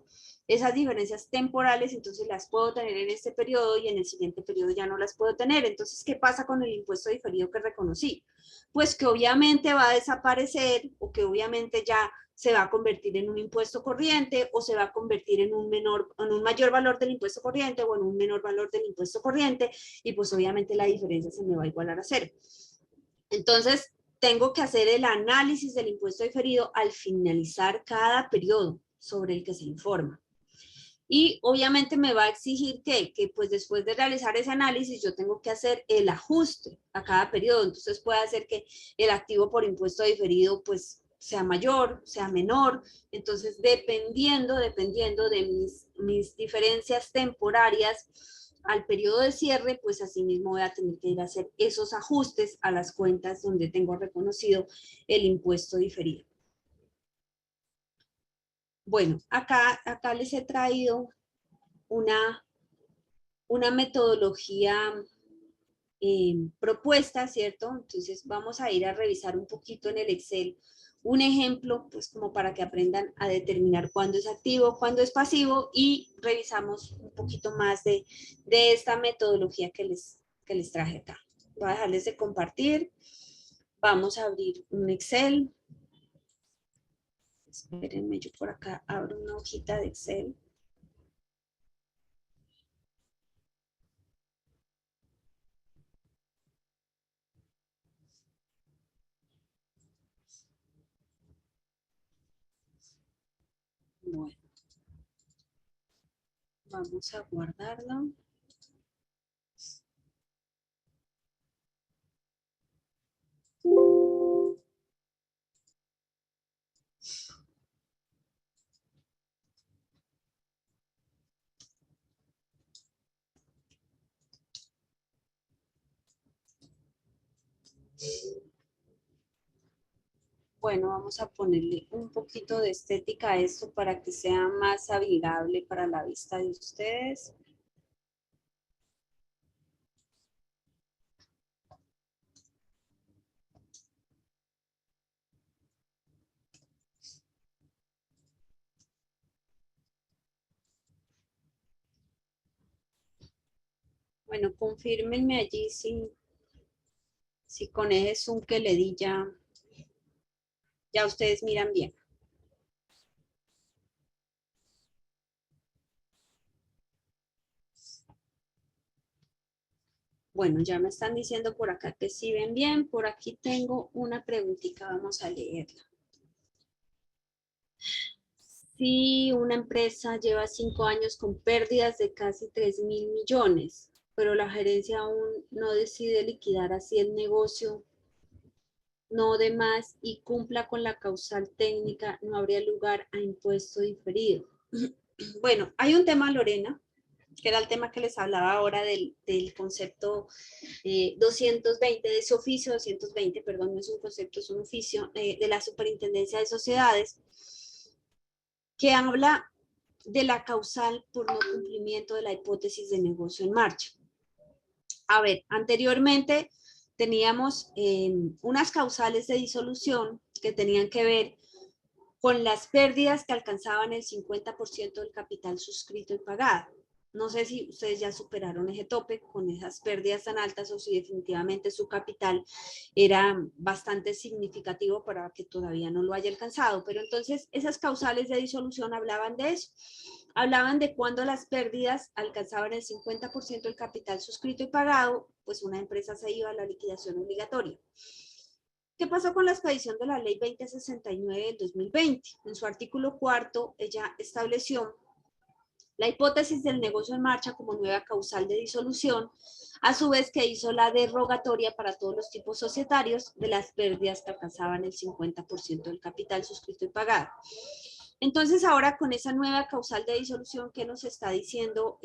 Esas diferencias temporales entonces las puedo tener en este periodo y en el siguiente periodo ya no las puedo tener. Entonces, ¿qué pasa con el impuesto diferido que reconocí? Pues que obviamente va a desaparecer o que obviamente ya se va a convertir en un impuesto corriente o se va a convertir en un mayor valor del impuesto corriente o en un menor valor del impuesto corriente y pues obviamente la diferencia se me va a igualar a cero. Entonces, tengo que hacer el análisis del impuesto diferido al finalizar cada periodo sobre el que se informa. Y obviamente me va a exigir que pues después de realizar ese análisis yo tengo que hacer el ajuste a cada periodo. Entonces puede hacer que el activo por impuesto diferido pues sea mayor, sea menor. Entonces dependiendo de mis diferencias temporarias al periodo de cierre, pues asimismo voy a tener que ir a hacer esos ajustes a las cuentas donde tengo reconocido el impuesto diferido. Bueno, acá les he traído una metodología propuesta, ¿cierto? Entonces vamos a ir a revisar un poquito en el Excel un ejemplo, pues como para que aprendan a determinar cuándo es activo, cuándo es pasivo y revisamos un poquito más de esta metodología que les traje acá. Voy a dejarles de compartir. Vamos a abrir un Excel. Espérenme, yo por acá abro una hojita de Excel. Bueno, vamos a guardarlo. Bueno, vamos a ponerle un poquito de estética a esto para que sea más amigable para la vista de ustedes. Bueno, confírmenme allí si con ese zoom que le di ya ustedes miran bien. Bueno, ya me están diciendo por acá que sí ven bien. Por aquí tengo una preguntita, vamos a leerla. Si una empresa lleva 5 años con pérdidas de casi 3.000 millones, pero la gerencia aún no decide liquidar así el negocio, no de más y cumpla con la causal técnica, no habría lugar a impuesto diferido. Bueno, hay un tema, Lorena, que era el tema que les hablaba ahora del concepto 220, de ese oficio 220, perdón, no es un concepto, es un oficio de la Superintendencia de Sociedades, que habla de la causal por no cumplimiento de la hipótesis de negocio en marcha. A ver, anteriormente teníamos unas causales de disolución que tenían que ver con las pérdidas que alcanzaban el 50% del capital suscrito y pagado. No sé si ustedes ya superaron ese tope con esas pérdidas tan altas o si definitivamente su capital era bastante significativo para que todavía no lo haya alcanzado. Pero entonces esas causales de disolución hablaban de eso. Hablaban de cuando las pérdidas alcanzaban el 50% del capital suscrito y pagado, pues una empresa se iba a la liquidación obligatoria. ¿Qué pasó con la expedición de la Ley 2069 del 2020? En su artículo 4, ella estableció la hipótesis del negocio en marcha como nueva causal de disolución, a su vez que hizo la derogatoria para todos los tipos societarios de las pérdidas que alcanzaban el 50% del capital suscrito y pagado. Entonces ahora con esa nueva causal de disolución, ¿qué nos está diciendo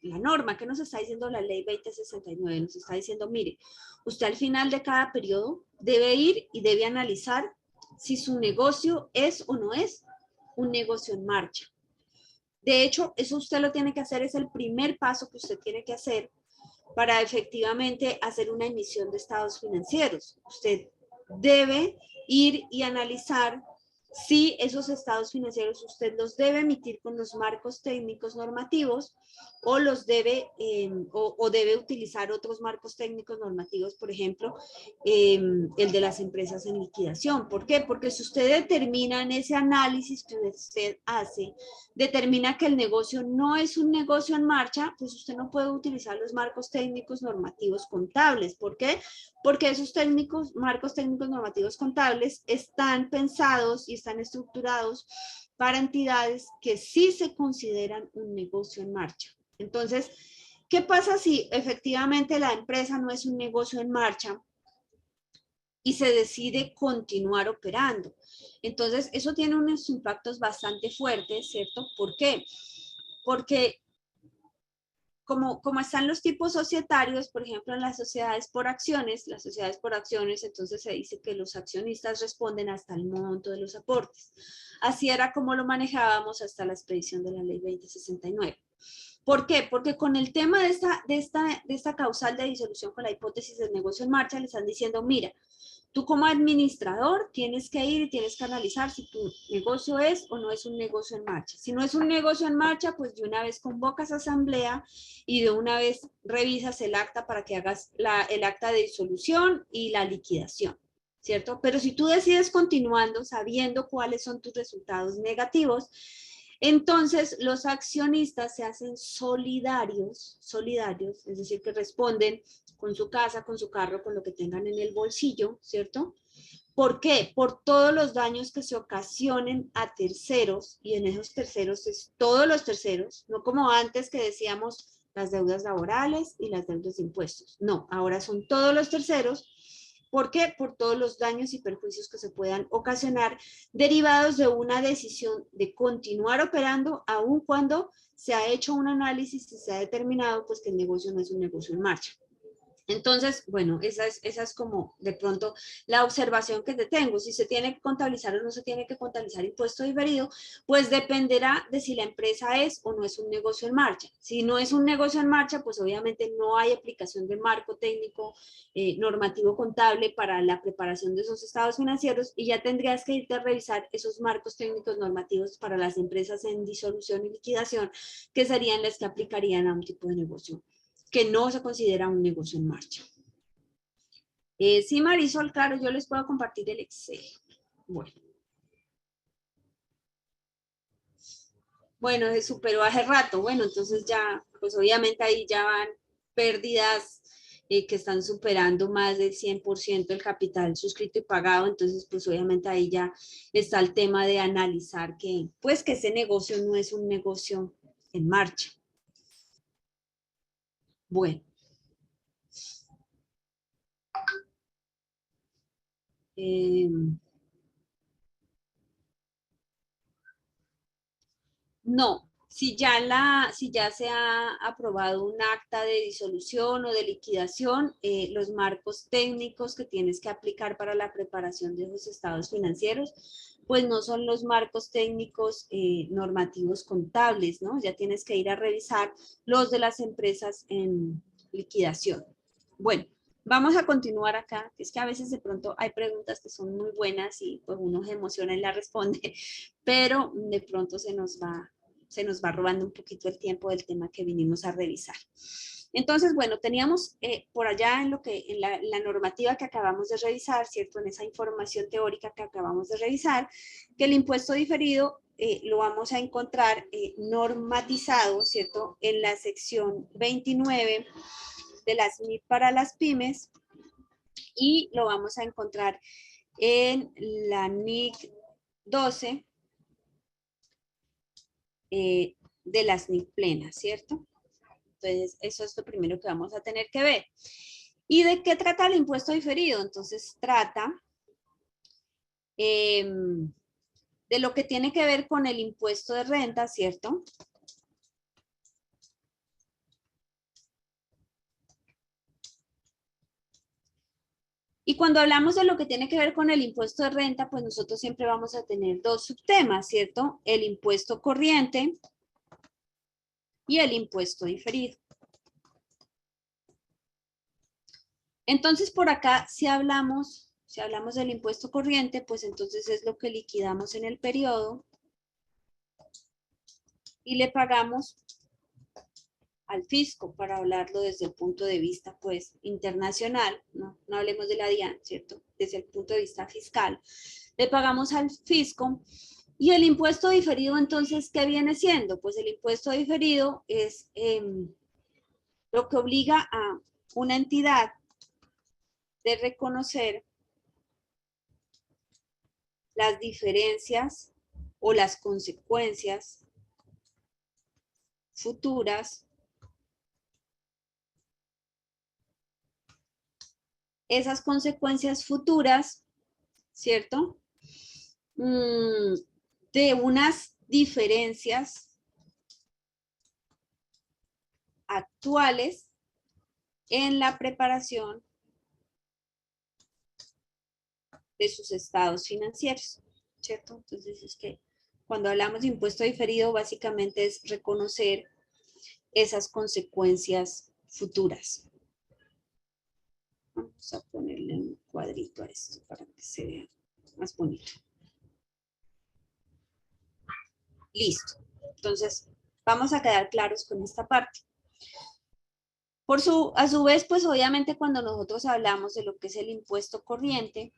la norma? ¿Qué nos está diciendo la ley 2069? Nos está diciendo, mire, usted al final de cada periodo debe ir y debe analizar si su negocio es o no es un negocio en marcha. De hecho, eso usted lo tiene que hacer, es el primer paso que usted tiene que hacer para efectivamente hacer una emisión de estados financieros. Usted debe ir y analizar si esos estados financieros usted los debe emitir con los marcos técnicos normativos o los debe o debe utilizar otros marcos técnicos normativos, por ejemplo, el de las empresas en liquidación. ¿Por qué? Porque si usted determina en ese análisis que usted hace, determina que el negocio no es un negocio en marcha, pues usted no puede utilizar los marcos técnicos normativos contables. ¿Por qué? Porque esos marcos técnicos normativos contables están pensados y están estructurados para entidades que sí se consideran un negocio en marcha. Entonces, ¿qué pasa si efectivamente la empresa no es un negocio en marcha y se decide continuar operando? Entonces, eso tiene unos impactos bastante fuertes, ¿cierto? ¿Por qué? Porque como están los tipos societarios, por ejemplo, en las sociedades por acciones, entonces se dice que los accionistas responden hasta el monto de los aportes. Así era como lo manejábamos hasta la expedición de la ley 2069. ¿Por qué? Porque con el tema de esta causal de disolución con la hipótesis del negocio en marcha, le están diciendo, mira, tú como administrador tienes que ir y tienes que analizar si tu negocio es o no es un negocio en marcha. Si no es un negocio en marcha, pues de una vez convocas asamblea y de una vez revisas el acta para que hagas el acta de disolución y la liquidación, ¿cierto? Pero si tú decides continuando sabiendo cuáles son tus resultados negativos, entonces los accionistas se hacen solidarios, es decir, que responden con su casa, con su carro, con lo que tengan en el bolsillo, ¿cierto? ¿Por qué? Por todos los daños que se ocasionen a terceros, y en esos terceros es todos los terceros, no como antes que decíamos las deudas laborales y las deudas de impuestos. No, ahora son todos los terceros. ¿Por qué? Por todos los daños y perjuicios que se puedan ocasionar derivados de una decisión de continuar operando, aun cuando se ha hecho un análisis y se ha determinado pues, que el negocio no es un negocio en marcha. Entonces, bueno, esa es como de pronto la observación que te tengo. Si se tiene que contabilizar o no se tiene que contabilizar impuesto diferido, pues dependerá de si la empresa es o no es un negocio en marcha. Si no es un negocio en marcha, pues obviamente no hay aplicación de marco técnico normativo contable para la preparación de esos estados financieros y ya tendrías que irte a revisar esos marcos técnicos normativos para las empresas en disolución y liquidación, que serían las que aplicarían a un tipo de negocio que no se considera un negocio en marcha. Sí, Marisol, claro, yo les puedo compartir el Excel. Bueno, se superó hace rato. Bueno, entonces ya, pues obviamente ahí ya van pérdidas que están superando más del 100% el capital suscrito y pagado. Entonces, pues obviamente ahí ya está el tema de analizar que, pues que ese negocio no es un negocio en marcha. Bueno. No, si ya se ha aprobado un acta de disolución o de liquidación, los marcos técnicos que tienes que aplicar para la preparación de esos estados financieros, pues no son los marcos técnicos normativos contables, ¿no? Ya tienes que ir a revisar los de las empresas en liquidación. Bueno. Vamos a continuar acá, que es que a veces de pronto hay preguntas que son muy buenas y pues uno se emociona y la responde, pero de pronto se nos va se nos va robando un poquito el tiempo del tema que vinimos a revisar. Entonces, bueno, teníamos por allá en la normativa que acabamos de revisar, ¿cierto? En esa información teórica que acabamos de revisar, que el impuesto diferido lo vamos a encontrar normatizado, ¿cierto? En la sección 29 de las MIP para las pymes, y lo vamos a encontrar en la NIC 12 de las NIC plenas, ¿cierto? Entonces, eso es lo primero que vamos a tener que ver. ¿Y de qué trata el impuesto diferido? Entonces, trata de lo que tiene que ver con el impuesto de renta, ¿cierto? Y cuando hablamos de lo que tiene que ver con el impuesto de renta, pues nosotros siempre vamos a tener dos subtemas, ¿cierto? El impuesto corriente y el impuesto diferido. Entonces, por acá, si hablamos del impuesto corriente, pues entonces es lo que liquidamos en el periodo y le pagamos al fisco, para hablarlo desde el punto de vista, pues, internacional, no hablemos de la DIAN, ¿cierto? Desde el punto de vista fiscal, le pagamos al fisco. Y el impuesto diferido, entonces, ¿qué viene siendo? Pues el impuesto diferido es lo que obliga a una entidad de reconocer las diferencias o las consecuencias futuras. Esas consecuencias futuras, ¿cierto? De unas diferencias actuales en la preparación de sus estados financieros, ¿cierto? Entonces es que cuando hablamos de impuesto diferido, básicamente es reconocer esas consecuencias futuras. Vamos a ponerle un cuadrito a esto para que se vea más bonito. Listo. Entonces, vamos a quedar claros con esta parte. A su vez, pues obviamente cuando nosotros hablamos de lo que es el impuesto corriente,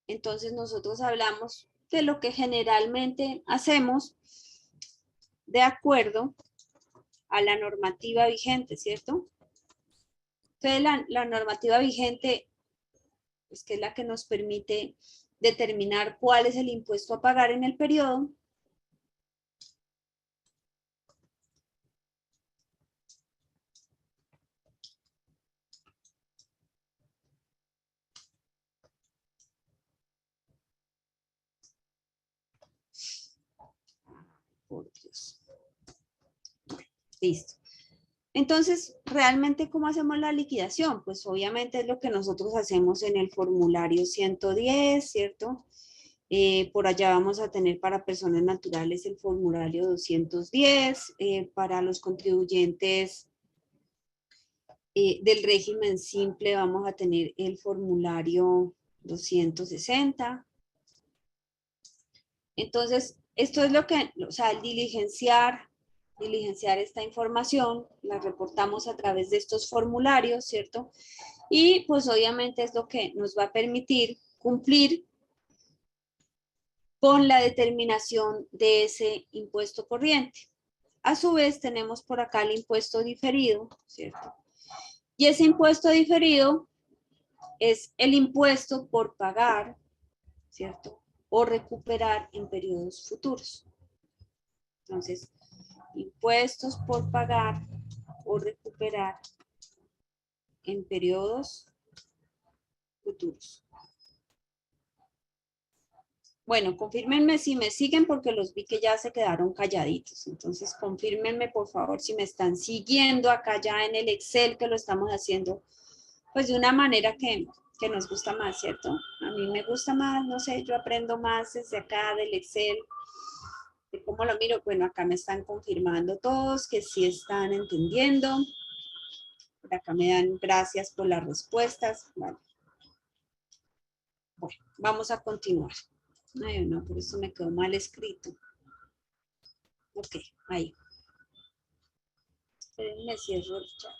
entonces nosotros hablamos de lo que generalmente hacemos de acuerdo a la normativa vigente, ¿cierto? Entonces la normativa vigente, pues, que es la que nos permite determinar cuál es el impuesto a pagar en el periodo, por Dios. Listo. Entonces, ¿realmente cómo hacemos la liquidación? Pues obviamente es lo que nosotros hacemos en el formulario 110, ¿cierto? Por allá vamos a tener para personas naturales el formulario 210, para los contribuyentes del régimen simple vamos a tener el formulario 260. Entonces, esto es lo que, o sea, el diligenciar esta información, la reportamos a través de estos formularios, ¿cierto? Y pues obviamente es lo que nos va a permitir cumplir con la determinación de ese impuesto corriente. A su vez tenemos por acá el impuesto diferido, ¿cierto? Y ese impuesto diferido es el impuesto por pagar, ¿cierto? O recuperar en periodos futuros. Entonces, impuestos por pagar o recuperar en periodos futuros. Bueno, confírmenme si me siguen porque los vi que ya se quedaron calladitos. Entonces, confírmenme por favor si me están siguiendo acá ya en el Excel, que lo estamos haciendo pues de una manera que nos gusta más, ¿cierto? A mí me gusta más, no sé, yo aprendo más desde acá del Excel. ¿De cómo lo miro? Bueno, acá me están confirmando todos que sí están entendiendo. Por acá me dan gracias por las respuestas. Vale. Bueno, vamos a continuar. Ay, no, por eso me quedó mal escrito. Ok, ahí. Espérenme, cierro el chat.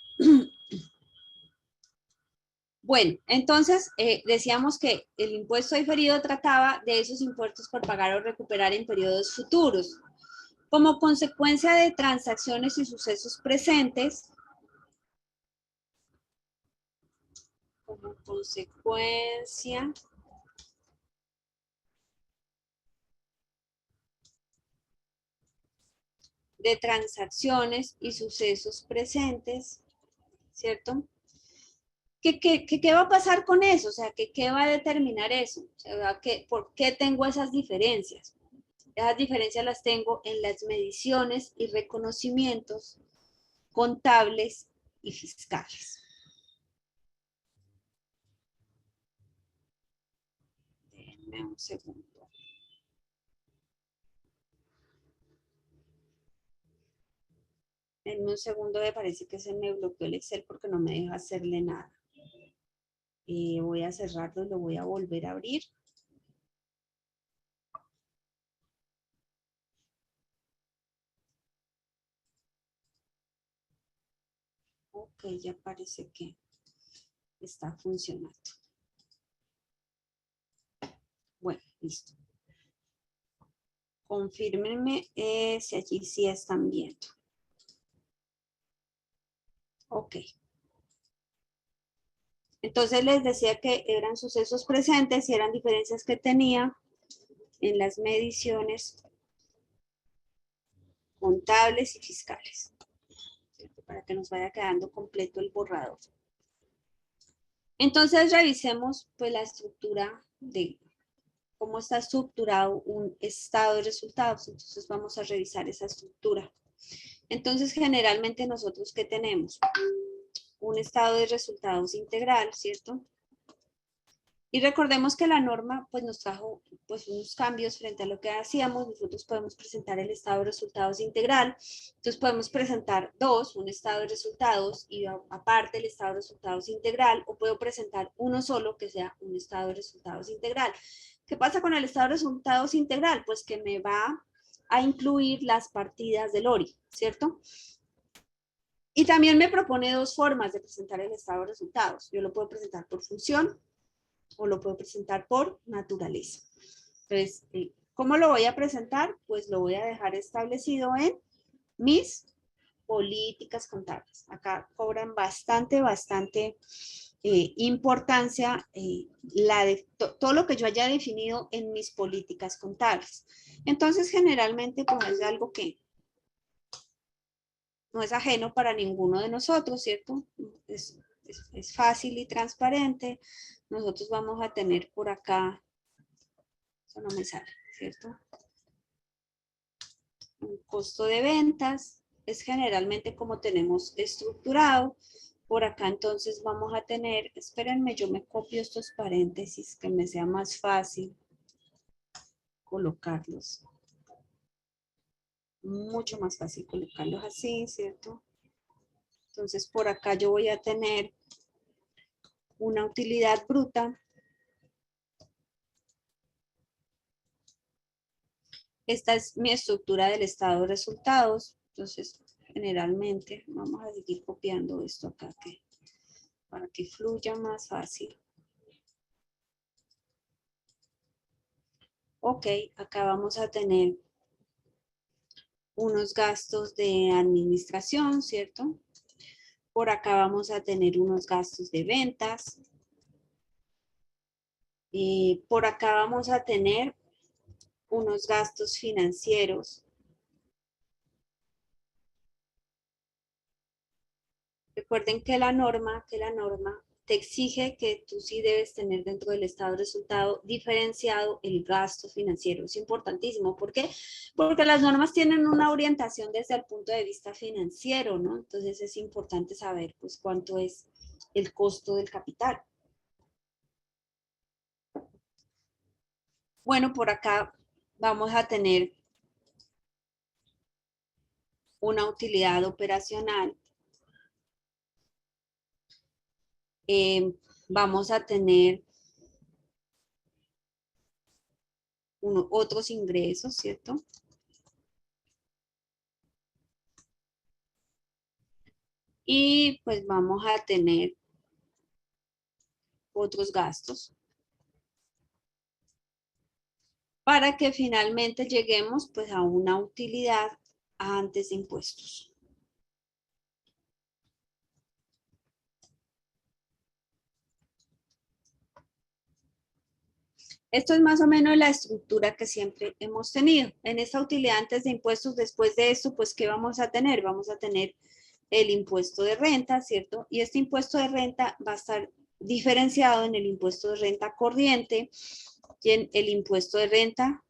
Bueno, entonces decíamos que el impuesto diferido trataba de esos impuestos por pagar o recuperar en periodos futuros. Como consecuencia de transacciones y sucesos presentes, como consecuencia de transacciones y sucesos presentes, ¿cierto? ¿Qué va a pasar con eso? O sea, ¿qué va a determinar eso? O sea, ¿por qué tengo esas diferencias? Esas diferencias las tengo en las mediciones y reconocimientos contables y fiscales. Denme un segundo. En un segundo me parece que se me bloqueó el Excel porque no me deja hacerle nada. Voy a cerrarlo y lo voy a volver a abrir. Ok, ya parece que está funcionando. Bueno, listo. Confírmenme si allí sí están viendo. Ok. Entonces les decía que eran sucesos presentes y eran diferencias que tenía en las mediciones contables y fiscales, ¿cierto? Para que nos vaya quedando completo el borrador. Entonces revisemos pues la estructura de cómo está estructurado un estado de resultados. Entonces vamos a revisar esa estructura. Entonces generalmente nosotros ¿qué tenemos? Un estado de resultados integral, ¿cierto? Y recordemos que la norma pues nos trajo pues unos cambios frente a lo que hacíamos. Nosotros podemos presentar el estado de resultados integral. Entonces podemos presentar dos, un estado de resultados y aparte el estado de resultados integral, o puedo presentar uno solo que sea un estado de resultados integral. ¿Qué pasa con el estado de resultados integral? Pues que me va a incluir las partidas del ORI, ¿cierto? Y también me propone dos formas de presentar el estado de resultados. Yo lo puedo presentar por función o lo puedo presentar por naturaleza. Entonces, ¿cómo lo voy a presentar? Pues lo voy a dejar establecido en mis políticas contables. Acá cobran bastante importancia todo lo que yo haya definido en mis políticas contables. Entonces, generalmente, pues es algo que no es ajeno para ninguno de nosotros, ¿cierto? Es fácil y transparente. Nosotros vamos a tener por acá, eso no me sale, ¿cierto? Un costo de ventas es generalmente como tenemos estructurado. Por acá entonces vamos a tener, espérenme, yo me copio estos paréntesis que me sea más fácil colocarlos. Mucho más fácil colocarlos así, ¿cierto? Entonces por acá yo voy a tener una utilidad bruta. Esta es mi estructura del estado de resultados. Entonces, generalmente, vamos a seguir copiando esto acá para que fluya más fácil. Ok, acá vamos a tener unos gastos de administración, ¿cierto? Por acá vamos a tener unos gastos de ventas. Por acá vamos a tener unos gastos financieros. Recuerden que la norma te exige que tú sí debes tener dentro del estado de resultado diferenciado el gasto financiero. Es importantísimo. ¿Por qué? Porque las normas tienen una orientación desde el punto de vista financiero, ¿no? Entonces es importante saber pues cuánto es el costo del capital. Bueno, por acá vamos a tener una utilidad operacional. Vamos a tener otros ingresos, ¿cierto? Y pues vamos a tener otros gastos para que finalmente lleguemos pues a una utilidad antes de impuestos. Esto es más o menos la estructura que siempre hemos tenido. En esta utilidad antes de impuestos, después de esto, pues, ¿qué vamos a tener? Vamos a tener el impuesto de renta, ¿cierto? Y este impuesto de renta va a estar diferenciado en el impuesto de renta corriente y en el impuesto de renta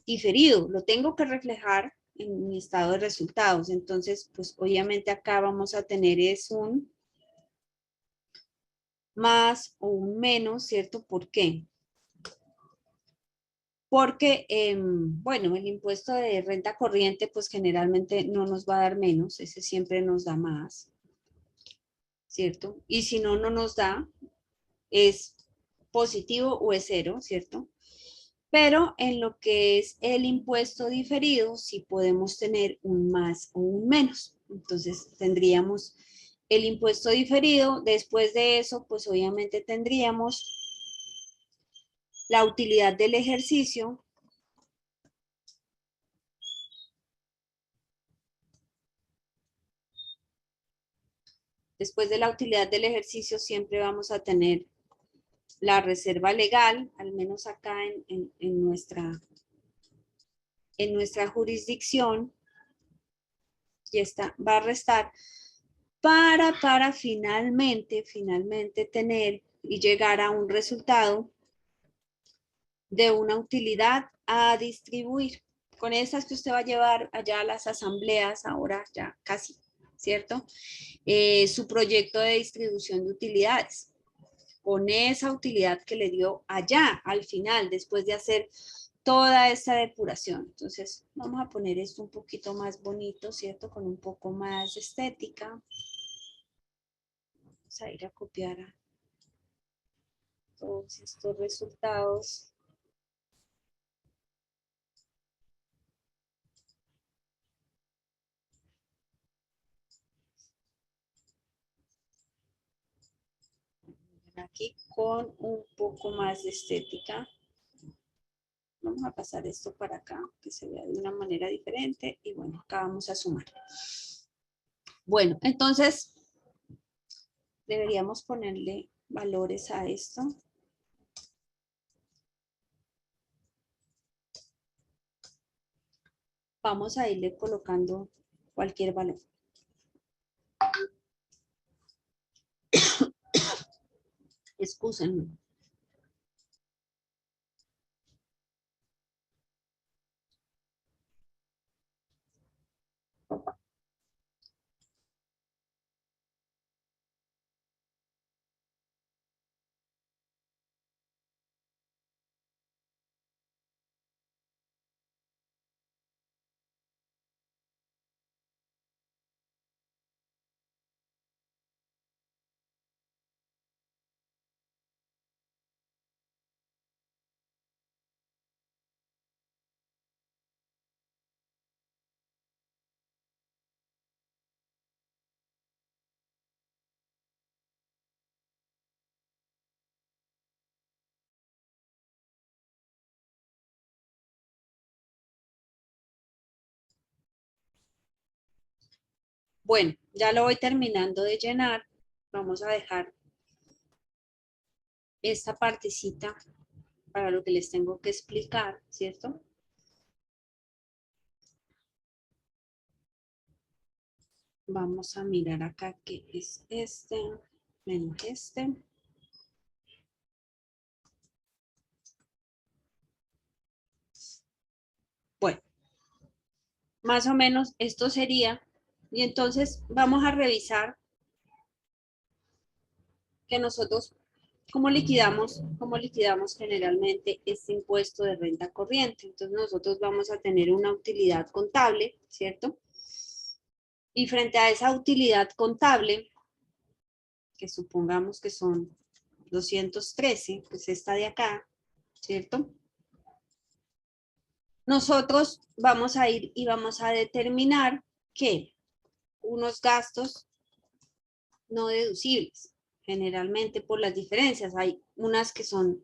diferido. Lo tengo que reflejar en mi estado de resultados. Entonces, pues obviamente acá vamos a tener es un más o un menos, ¿cierto? ¿Por qué? Porque, bueno, el impuesto de renta corriente, pues generalmente no nos va a dar menos, ese siempre nos da más, ¿cierto? Y si no, no nos da, es positivo o es cero, ¿cierto? Pero en lo que es el impuesto diferido, sí podemos tener un más o un menos. Entonces tendríamos el impuesto diferido, después de eso, pues obviamente tendríamos la utilidad del ejercicio. Después de la utilidad del ejercicio siempre vamos a tener la reserva legal, al menos acá en nuestra jurisdicción, y esta va a restar para finalmente tener y llegar a un resultado de una utilidad a distribuir. Con esas que usted va a llevar allá a las asambleas, ahora ya casi, ¿cierto? Su proyecto de distribución de utilidades. Con esa utilidad que le dio allá al final, después de hacer toda esta depuración. Entonces, vamos a poner esto un poquito más bonito, ¿cierto? Con un poco más estética. Vamos a ir a copiar a todos estos resultados. Aquí con un poco más de estética. Vamos a pasar esto para acá, que se vea de una manera diferente. Y bueno, acá vamos a sumar. Bueno, entonces deberíamos ponerle valores a esto. Vamos a irle colocando cualquier valor. Excúsenme. Bueno, ya lo voy terminando de llenar. Vamos a dejar esta partecita para lo que les tengo que explicar, ¿cierto? Vamos a mirar acá que es este menos este. Bueno, más o menos esto sería. Y entonces vamos a revisar que nosotros, ¿cómo liquidamos generalmente este impuesto de renta corriente? Entonces nosotros vamos a tener una utilidad contable, ¿cierto? Y frente a esa utilidad contable, que supongamos que son 213, pues esta de acá, ¿cierto? nosotros vamos a ir y vamos a determinar que unos gastos no deducibles, generalmente por las diferencias. Hay unas que son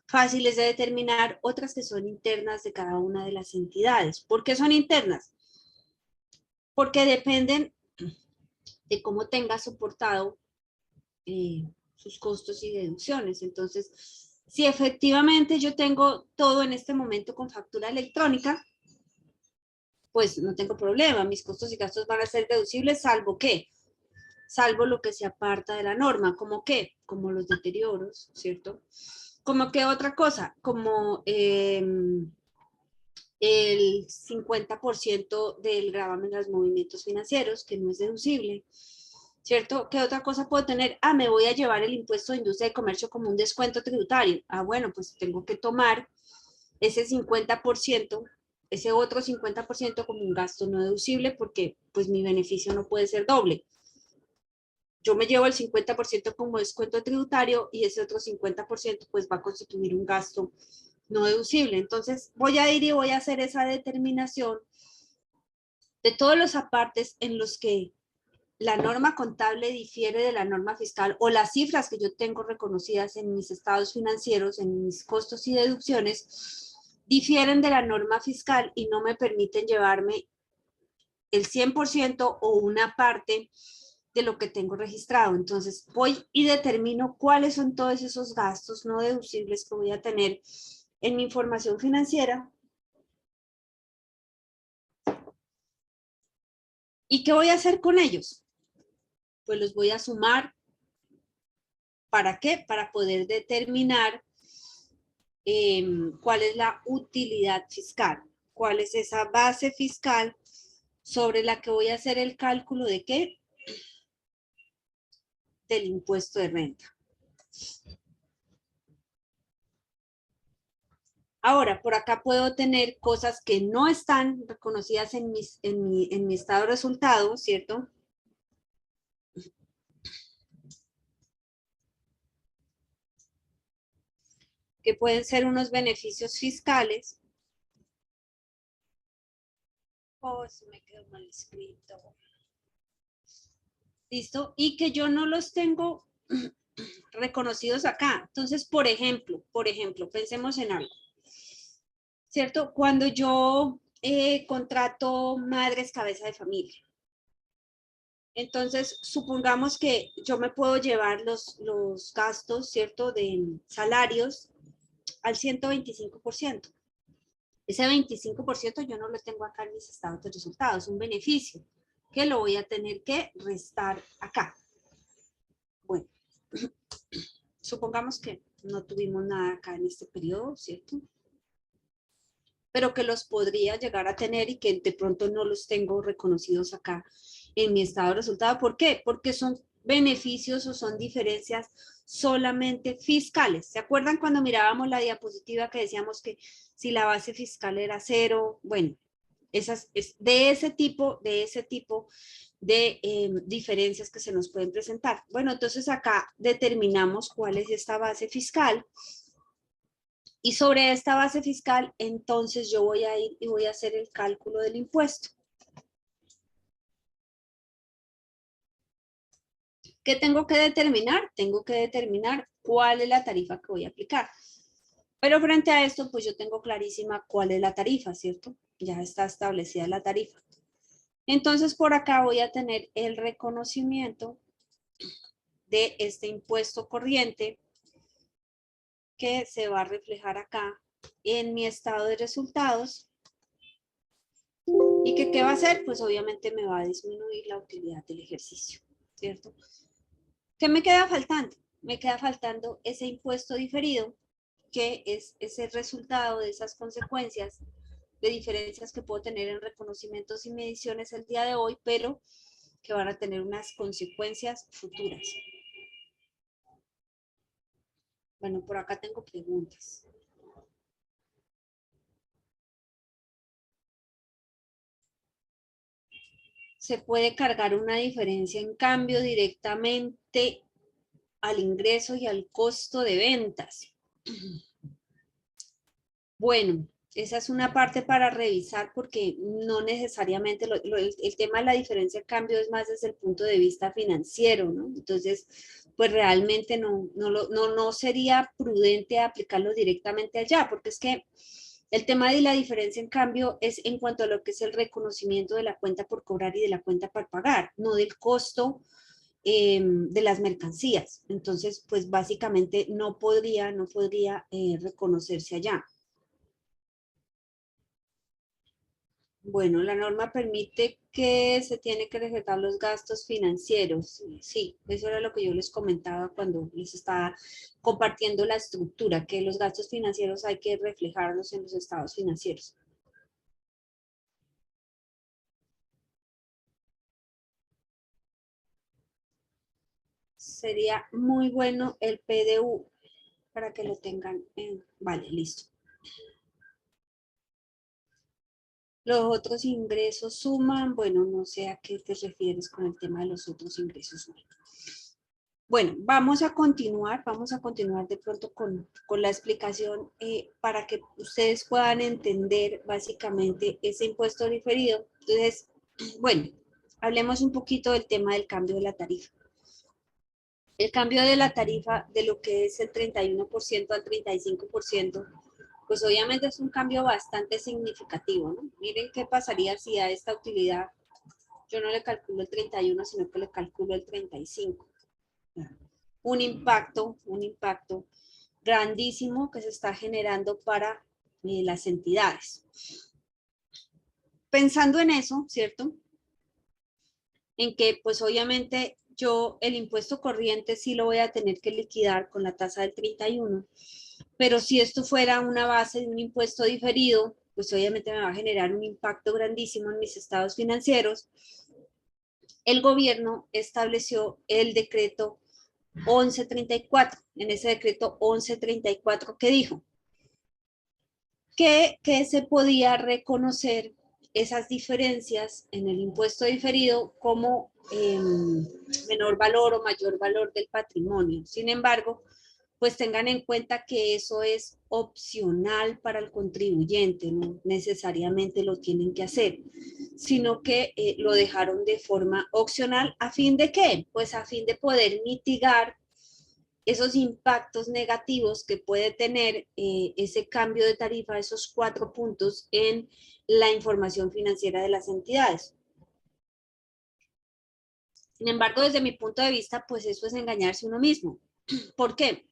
fáciles de determinar, otras que son internas de cada una de las entidades. ¿Por qué son internas? Porque dependen de cómo tenga soportado sus costos y deducciones. Entonces, si efectivamente yo tengo todo en este momento con factura electrónica, pues no tengo problema, mis costos y gastos van a ser deducibles, salvo lo que se aparta de la norma, ¿como qué? Como los deterioros, ¿cierto? Como que otra cosa, como el 50% del gravamen de los movimientos financieros, que no es deducible, ¿cierto? ¿Qué otra cosa puedo tener? Ah, me voy a llevar el impuesto de industria y comercio como un descuento tributario. Ah, bueno, pues tengo que tomar ese 50%, ese otro 50% como un gasto no deducible porque pues mi beneficio no puede ser doble. Yo me llevo el 50% como descuento tributario y ese otro 50% pues va a constituir un gasto no deducible. Entonces voy a ir y voy a hacer esa determinación de todos los apartes en los que la norma contable difiere de la norma fiscal o las cifras que yo tengo reconocidas en mis estados financieros, en mis costos y deducciones, difieren de la norma fiscal y no me permiten llevarme el 100% o una parte de lo que tengo registrado. Entonces voy y determino cuáles son todos esos gastos no deducibles que voy a tener en mi información financiera. ¿Y qué voy a hacer con ellos? Pues los voy a sumar. ¿Para qué? Para poder determinar cuál es la utilidad fiscal, cuál es esa base fiscal sobre la que voy a hacer el cálculo de qué, del impuesto de renta. Ahora, por acá puedo tener cosas que no están reconocidas en mi estado de resultados, ¿cierto? Que pueden ser unos beneficios fiscales. Oh, eso me quedó mal escrito. ¿Listo? Y que yo no los tengo reconocidos acá. Entonces, por ejemplo, pensemos en algo, ¿cierto? Cuando yo contrato madres cabeza de familia, entonces supongamos que yo me puedo llevar los gastos, ¿cierto? De salarios al 125%. Ese 25% yo no lo tengo acá en mis estados de resultados, es un beneficio que lo voy a tener que restar acá. Bueno, supongamos que no tuvimos nada acá en este periodo, ¿cierto? Pero que los podría llegar a tener y que de pronto no los tengo reconocidos acá en mi estado de resultado. ¿Por qué? Porque son beneficios o son diferencias solamente fiscales. ¿Se acuerdan cuando mirábamos la diapositiva que decíamos que si la base fiscal era cero? Bueno, esas, es de ese tipo de diferencias que se nos pueden presentar. Bueno, entonces acá determinamos cuál es esta base fiscal y sobre esta base fiscal entonces yo voy a ir y voy a hacer el cálculo del impuesto. ¿Qué tengo que determinar? Tengo que determinar cuál es la tarifa que voy a aplicar. Pero frente a esto, pues yo tengo clarísima cuál es la tarifa, ¿cierto? Ya está establecida la tarifa. Entonces, por acá voy a tener el reconocimiento de este impuesto corriente que se va a reflejar acá en mi estado de resultados. ¿Y que qué va a hacer? Pues obviamente me va a disminuir la utilidad del ejercicio, ¿cierto? ¿Qué me queda faltando? Me queda faltando ese impuesto diferido, que es ese resultado de esas consecuencias de diferencias que puedo tener en reconocimientos y mediciones el día de hoy, pero que van a tener unas consecuencias futuras. Bueno, por acá tengo preguntas. Se puede cargar una diferencia en cambio directamente al ingreso y al costo de ventas. Bueno, esa es una parte para revisar porque no necesariamente el tema de la diferencia de cambio es más desde el punto de vista financiero, ¿no? Entonces, pues realmente no sería prudente aplicarlo directamente allá, porque es que el tema de la diferencia en cambio es en cuanto a lo que es el reconocimiento de la cuenta por cobrar y de la cuenta por pagar, no del costo de las mercancías. Entonces, pues básicamente no podría reconocerse allá. Bueno, la norma permite que se tiene que respetar los gastos financieros. Sí, eso era lo que yo les comentaba cuando les estaba compartiendo la estructura, que los gastos financieros hay que reflejarlos en los estados financieros. Sería muy bueno el PDU para que lo tengan en... Vale, listo. Los otros ingresos suman, bueno, no sé a qué te refieres con el tema de los otros ingresos suman. Bueno, vamos a continuar de pronto con la explicación para que ustedes puedan entender básicamente ese impuesto diferido. Entonces, bueno, hablemos un poquito del tema del cambio de la tarifa. El cambio de la tarifa de lo que es el 31% al 35%, pues obviamente es un cambio bastante significativo, ¿no? Miren qué pasaría si a esta utilidad yo no le calculo el 31, sino que le calculo el 35. Un impacto grandísimo que se está generando para las entidades. Pensando en eso, ¿cierto? En que pues obviamente yo el impuesto corriente sí lo voy a tener que liquidar con la tasa del 31, pero si esto fuera una base de un impuesto diferido, pues obviamente me va a generar un impacto grandísimo en mis estados financieros. El gobierno estableció el decreto 1134, en ese decreto 1134 que dijo que se podía reconocer esas diferencias en el impuesto diferido como menor valor o mayor valor del patrimonio. Sin embargo, pues tengan en cuenta que eso es opcional para el contribuyente, no necesariamente lo tienen que hacer, sino que lo dejaron de forma opcional. ¿A fin de qué? Pues a fin de poder mitigar esos impactos negativos que puede tener ese cambio de tarifa, esos 4 puntos en la información financiera de las entidades. Sin embargo, desde mi punto de vista, pues eso es engañarse uno mismo. ¿Por qué?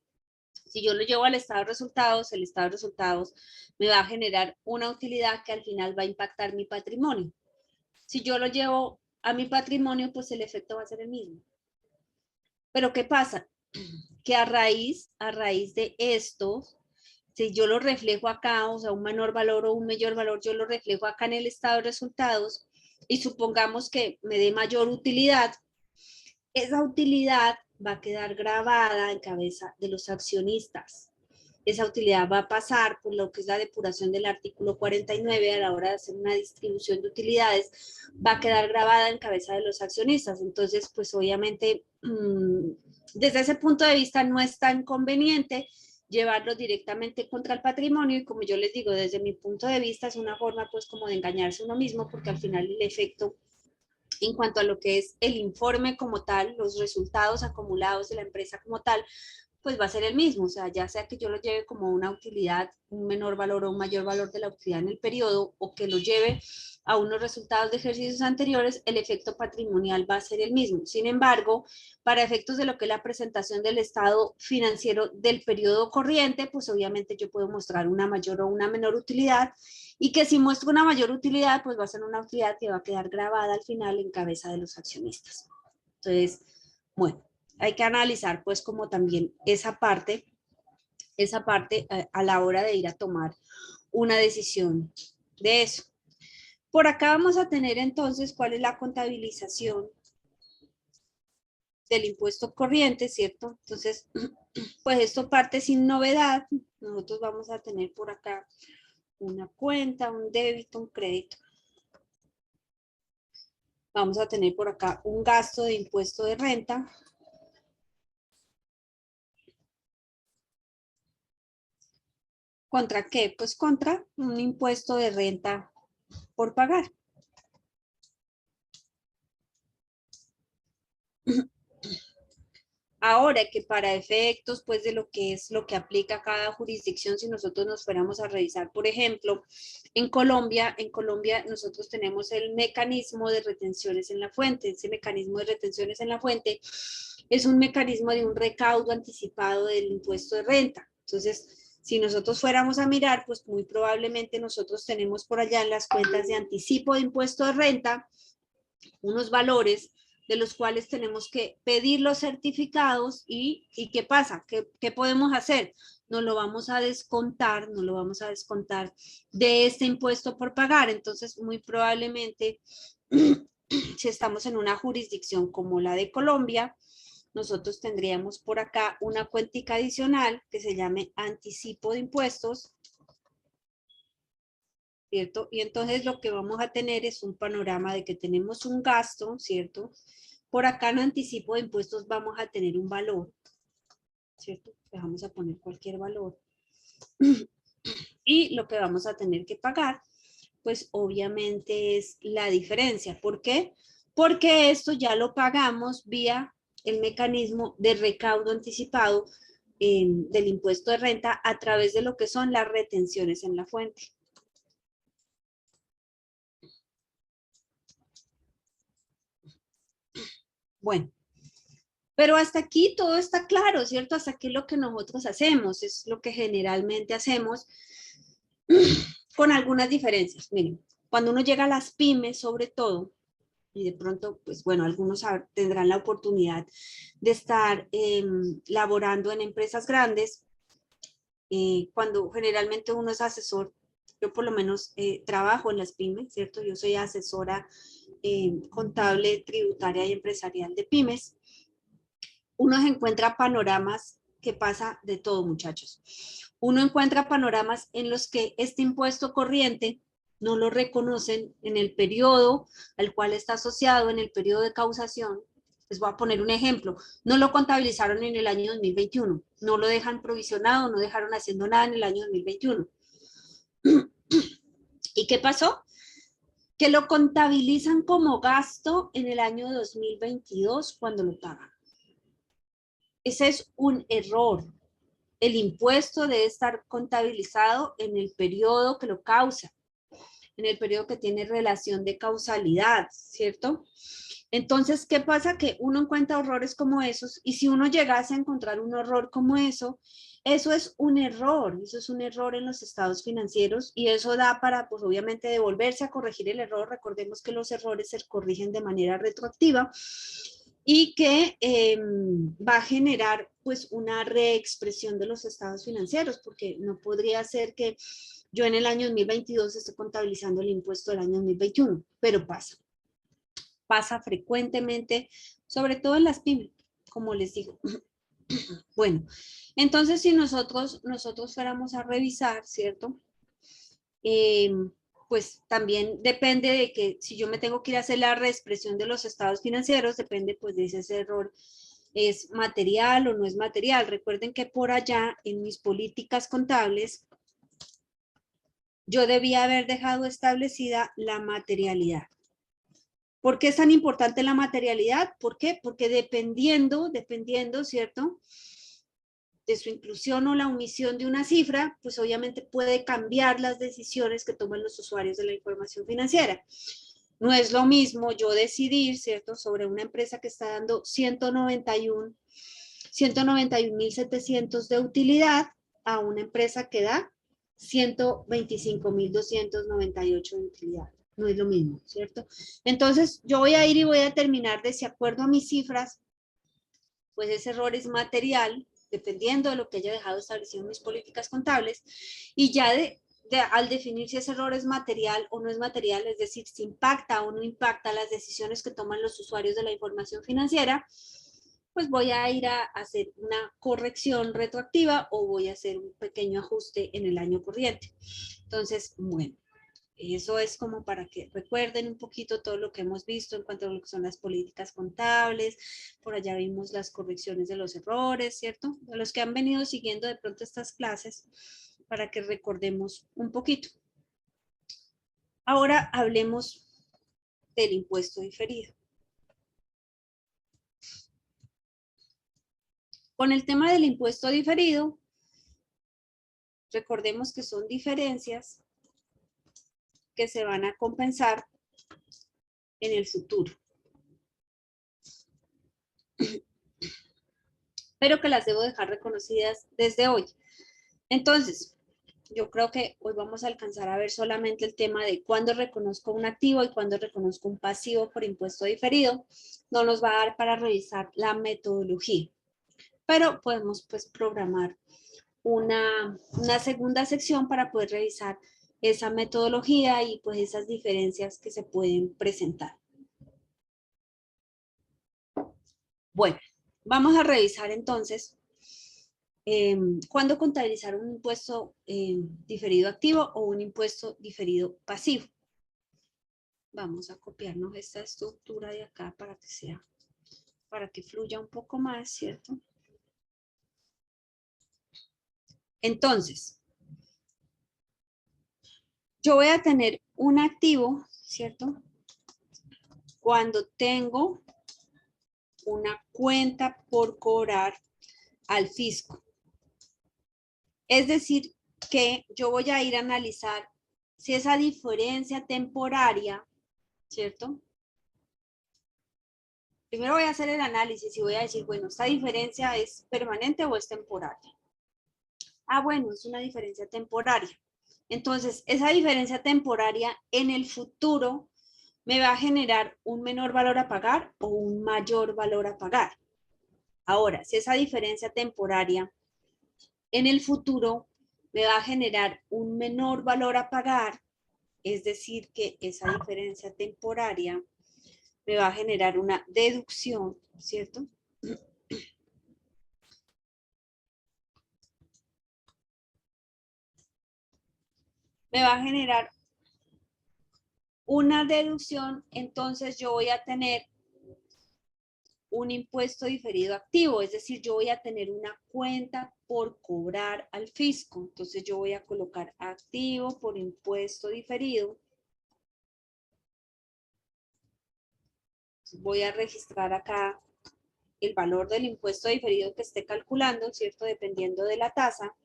Si yo lo llevo al estado de resultados, el estado de resultados me va a generar una utilidad que al final va a impactar mi patrimonio. Si yo lo llevo a mi patrimonio, pues el efecto va a ser el mismo. Pero ¿qué pasa? Que a raíz de esto, si yo lo reflejo acá, o sea, un menor valor o un mayor valor, yo lo reflejo acá en el estado de resultados y supongamos que me dé mayor utilidad, esa utilidad va a quedar grabada en cabeza de los accionistas. Esa utilidad va a pasar por lo que es la depuración del artículo 49 a la hora de hacer una distribución de utilidades, va a quedar grabada en cabeza de los accionistas. Entonces, pues obviamente, desde ese punto de vista no es tan conveniente llevarlo directamente contra el patrimonio y como yo les digo, desde mi punto de vista es una forma pues como de engañarse uno mismo porque al final el efecto en cuanto a lo que es el informe como tal, los resultados acumulados de la empresa como tal, pues va a ser el mismo, o sea, ya sea que yo lo lleve como una utilidad, un menor valor o un mayor valor de la utilidad en el periodo, o que lo lleve a unos resultados de ejercicios anteriores, el efecto patrimonial va a ser el mismo. Sin embargo, para efectos de lo que es la presentación del estado financiero del periodo corriente, pues obviamente yo puedo mostrar una mayor o una menor utilidad, y que si muestro una mayor utilidad, pues va a ser una utilidad que va a quedar grabada al final en cabeza de los accionistas. Entonces, bueno, hay que analizar pues como también esa parte a la hora de ir a tomar una decisión de eso. Por acá vamos a tener entonces cuál es la contabilización del impuesto corriente, ¿cierto? Entonces, pues esto parte sin novedad. Nosotros vamos a tener por acá una cuenta, un débito, un crédito. Vamos a tener por acá un gasto de impuesto de renta. ¿Contra qué? Pues contra un impuesto de renta por pagar. Ahora que para efectos pues de lo que es lo que aplica cada jurisdicción, si nosotros nos fuéramos a revisar, por ejemplo, en Colombia nosotros tenemos el mecanismo de retenciones en la fuente. Ese mecanismo de retenciones en la fuente es un mecanismo de un recaudo anticipado del impuesto de renta. Entonces, si nosotros fuéramos a mirar, pues muy probablemente nosotros tenemos por allá en las cuentas de anticipo de impuesto de renta unos valores de los cuales tenemos que pedir los certificados y ¿qué pasa? ¿Qué podemos hacer? No lo vamos a descontar de este impuesto por pagar. Entonces, muy probablemente, si estamos en una jurisdicción como la de Colombia, nosotros tendríamos por acá una cuentica adicional que se llame anticipo de impuestos, ¿cierto? Y entonces lo que vamos a tener es un panorama de que tenemos un gasto, ¿cierto? Por acá en anticipo de impuestos vamos a tener un valor, ¿cierto? Vamos a poner cualquier valor. Y lo que vamos a tener que pagar, pues obviamente es la diferencia. ¿Por qué? Porque esto ya lo pagamos vía el mecanismo de recaudo anticipado del impuesto de renta a través de lo que son las retenciones en la fuente. Bueno, pero hasta aquí todo está claro, ¿cierto? Hasta aquí lo que nosotros hacemos, es lo que generalmente hacemos con algunas diferencias. Miren, cuando uno llega a las pymes, sobre todo, y de pronto, pues bueno, algunos tendrán la oportunidad de estar laborando en empresas grandes, cuando generalmente uno es asesor, yo por lo menos trabajo en las pymes, ¿cierto? Yo soy asesora contable, tributaria y empresarial de pymes. Uno se encuentra panoramas que pasa de todo, muchachos. Uno encuentra panoramas en los que este impuesto corriente no lo reconocen en el periodo al cual está asociado, en el periodo de causación. Les voy a poner un ejemplo. No lo contabilizaron en el año 2021. No lo dejan provisionado, no dejaron haciendo nada en el año 2021. ¿Y qué pasó? Que lo contabilizan como gasto en el año 2022 cuando lo pagan. Ese es un error. El impuesto debe estar contabilizado en el periodo que lo causa, en el periodo que tiene relación de causalidad, ¿cierto? Entonces, ¿qué pasa? Que uno encuentra errores como esos, y si uno llegase a encontrar un error como eso es un error, eso es un error en los estados financieros, y eso da para, pues obviamente, devolverse a corregir el error. Recordemos que los errores se corrigen de manera retroactiva, y que va a generar pues una reexpresión de los estados financieros, porque no podría ser que yo en el año 2022 esté contabilizando el impuesto del año 2021, pero pasa frecuentemente, sobre todo en las pymes, como les digo. Bueno, entonces si nosotros fuéramos a revisar, ¿cierto? Pues también depende de que si yo me tengo que ir a hacer la reexpresión de los estados financieros, depende pues de si ese error es material o no es material. Recuerden que por allá en mis políticas contables yo debía haber dejado establecida la materialidad. ¿Por qué es tan importante la materialidad? ¿Por qué? Porque dependiendo, ¿cierto?, de su inclusión o la omisión de una cifra, pues obviamente puede cambiar las decisiones que toman los usuarios de la información financiera. No es lo mismo yo decidir, ¿cierto?, sobre una empresa que está dando 191.700 de utilidad a una empresa que da 125.298 de utilidad. No es lo mismo, ¿cierto? Entonces, yo voy a ir y voy a determinar de si acuerdo a mis cifras, pues ese error es material, dependiendo de lo que haya dejado establecido en mis políticas contables, y ya al definir si ese error es material o no es material, es decir, si impacta o no impacta las decisiones que toman los usuarios de la información financiera, pues voy a ir a hacer una corrección retroactiva o voy a hacer un pequeño ajuste en el año corriente. Entonces, bueno, eso es como para que recuerden un poquito todo lo que hemos visto en cuanto a lo que son las políticas contables. Por allá vimos las correcciones de los errores, ¿cierto? De los que han venido siguiendo de pronto estas clases, para que recordemos un poquito. Ahora hablemos del impuesto diferido. Con el tema del impuesto diferido, recordemos que son diferencias que se van a compensar en el futuro, pero que las debo dejar reconocidas desde hoy. Entonces, yo creo que hoy vamos a alcanzar a ver solamente el tema de cuándo reconozco un activo y cuándo reconozco un pasivo por impuesto diferido. No nos va a dar para revisar la metodología, pero podemos pues programar una segunda sección para poder revisar esa metodología y pues esas diferencias que se pueden presentar. Bueno, vamos a revisar entonces cuándo contabilizar un impuesto diferido activo o un impuesto diferido pasivo. Vamos a copiarnos esta estructura de acá para que fluya un poco más, ¿cierto? Entonces, yo voy a tener un activo, ¿cierto? Cuando tengo una cuenta por cobrar al fisco. Es decir, que yo voy a ir a analizar si esa diferencia temporaria, ¿cierto? Primero voy a hacer el análisis y voy a decir, bueno, ¿esta diferencia es permanente o es temporaria? Ah, bueno, es una diferencia temporaria. Entonces, esa diferencia temporaria en el futuro me va a generar un menor valor a pagar o un mayor valor a pagar. Ahora, si esa diferencia temporaria en el futuro me va a generar un menor valor a pagar, es decir, que esa diferencia temporaria me va a generar una deducción, ¿cierto? Me va a generar una deducción, entonces yo voy a tener un impuesto diferido activo, es decir, yo voy a tener una cuenta por cobrar al fisco. Entonces yo voy a colocar activo por impuesto diferido. Voy a registrar acá el valor del impuesto diferido que esté calculando, ¿cierto? Dependiendo de la tasa.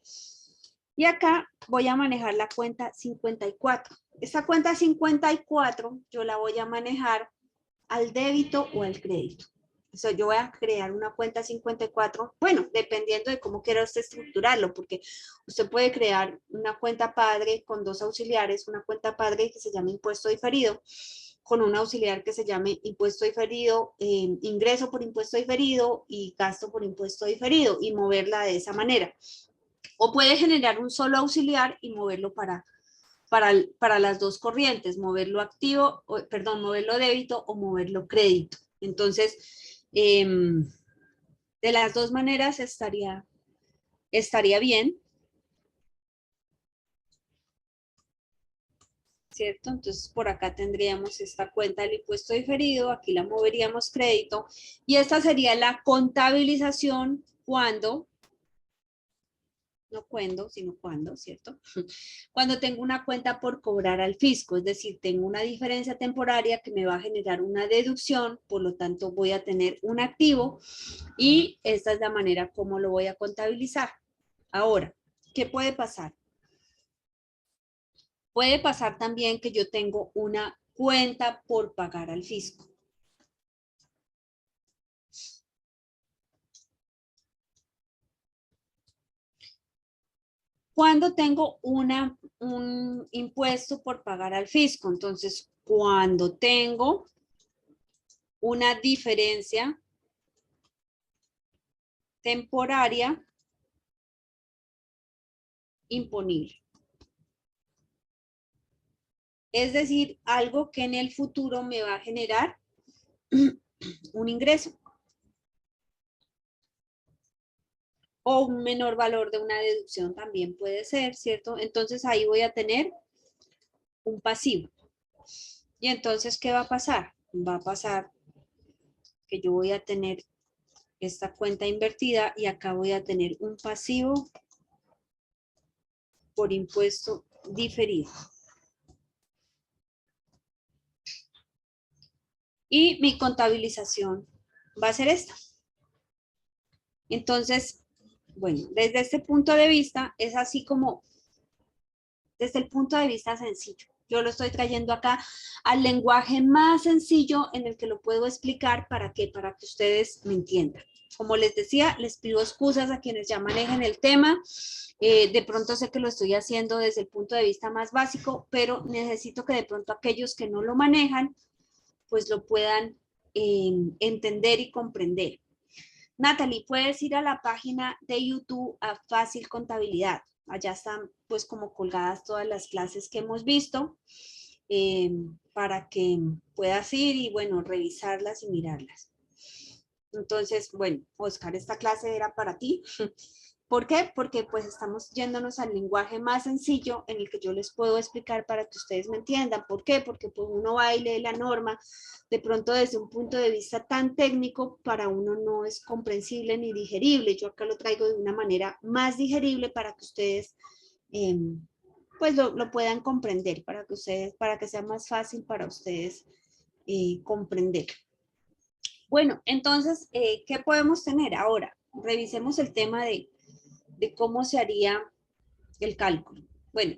Y acá voy a manejar la cuenta 54. Esta cuenta 54 yo la voy a manejar al débito o al crédito. O sea, yo voy a crear una cuenta 54, bueno, dependiendo de cómo quiera usted estructurarlo, porque usted puede crear una cuenta padre con dos auxiliares, una cuenta padre que se llama impuesto diferido, con un auxiliar que se llame impuesto diferido, ingreso por impuesto diferido y gasto por impuesto diferido, y moverla de esa manera. O puede generar un solo auxiliar y moverlo para las dos corrientes, moverlo activo, perdón, moverlo débito o moverlo crédito. Entonces, de las dos maneras estaría bien, ¿cierto? Entonces, por acá tendríamos esta cuenta del impuesto diferido, aquí la moveríamos crédito, y esta sería la contabilización cuando, no cuando, sino cuando, ¿cierto? Cuando tengo una cuenta por cobrar al fisco, es decir, tengo una diferencia temporaria que me va a generar una deducción, por lo tanto voy a tener un activo y esta es la manera como lo voy a contabilizar. Ahora, ¿qué puede pasar? Puede pasar también que yo tengo una cuenta por pagar al fisco. Cuando tengo un impuesto por pagar al fisco, entonces cuando tengo una diferencia temporaria imponible. Es decir, algo que en el futuro me va a generar un ingreso o un menor valor de una deducción también puede ser, ¿cierto? Entonces ahí voy a tener un pasivo. Y entonces, ¿qué va a pasar? Va a pasar que yo voy a tener esta cuenta invertida y acá voy a tener un pasivo por impuesto diferido. Y mi contabilización va a ser esta. Entonces, bueno, desde este punto de vista, es así como, desde el punto de vista sencillo. Yo lo estoy trayendo acá al lenguaje más sencillo en el que lo puedo explicar. ¿Para qué? Para que ustedes me entiendan. Como les decía, les pido excusas a quienes ya manejen el tema. De pronto sé que lo estoy haciendo desde el punto de vista más básico, pero necesito que de pronto aquellos que no lo manejan, pues lo puedan entender y comprender. Natalie, puedes ir a la página de YouTube a Fácil Contabilidad. Allá están pues como colgadas todas las clases que hemos visto para que puedas ir y bueno, revisarlas y mirarlas. Entonces, bueno, Oscar, esta clase era para ti. ¿Por qué? Porque pues estamos yéndonos al lenguaje más sencillo en el que yo les puedo explicar para que ustedes me entiendan. ¿Por qué? Porque pues uno va y lee la norma, de pronto desde un punto de vista tan técnico, para uno no es comprensible ni digerible. Yo acá lo traigo de una manera más digerible para que ustedes pues lo puedan comprender, para que sea más fácil para ustedes comprender. Bueno, entonces, ¿qué podemos tener ahora? Revisemos el tema de cómo se haría el cálculo. Bueno,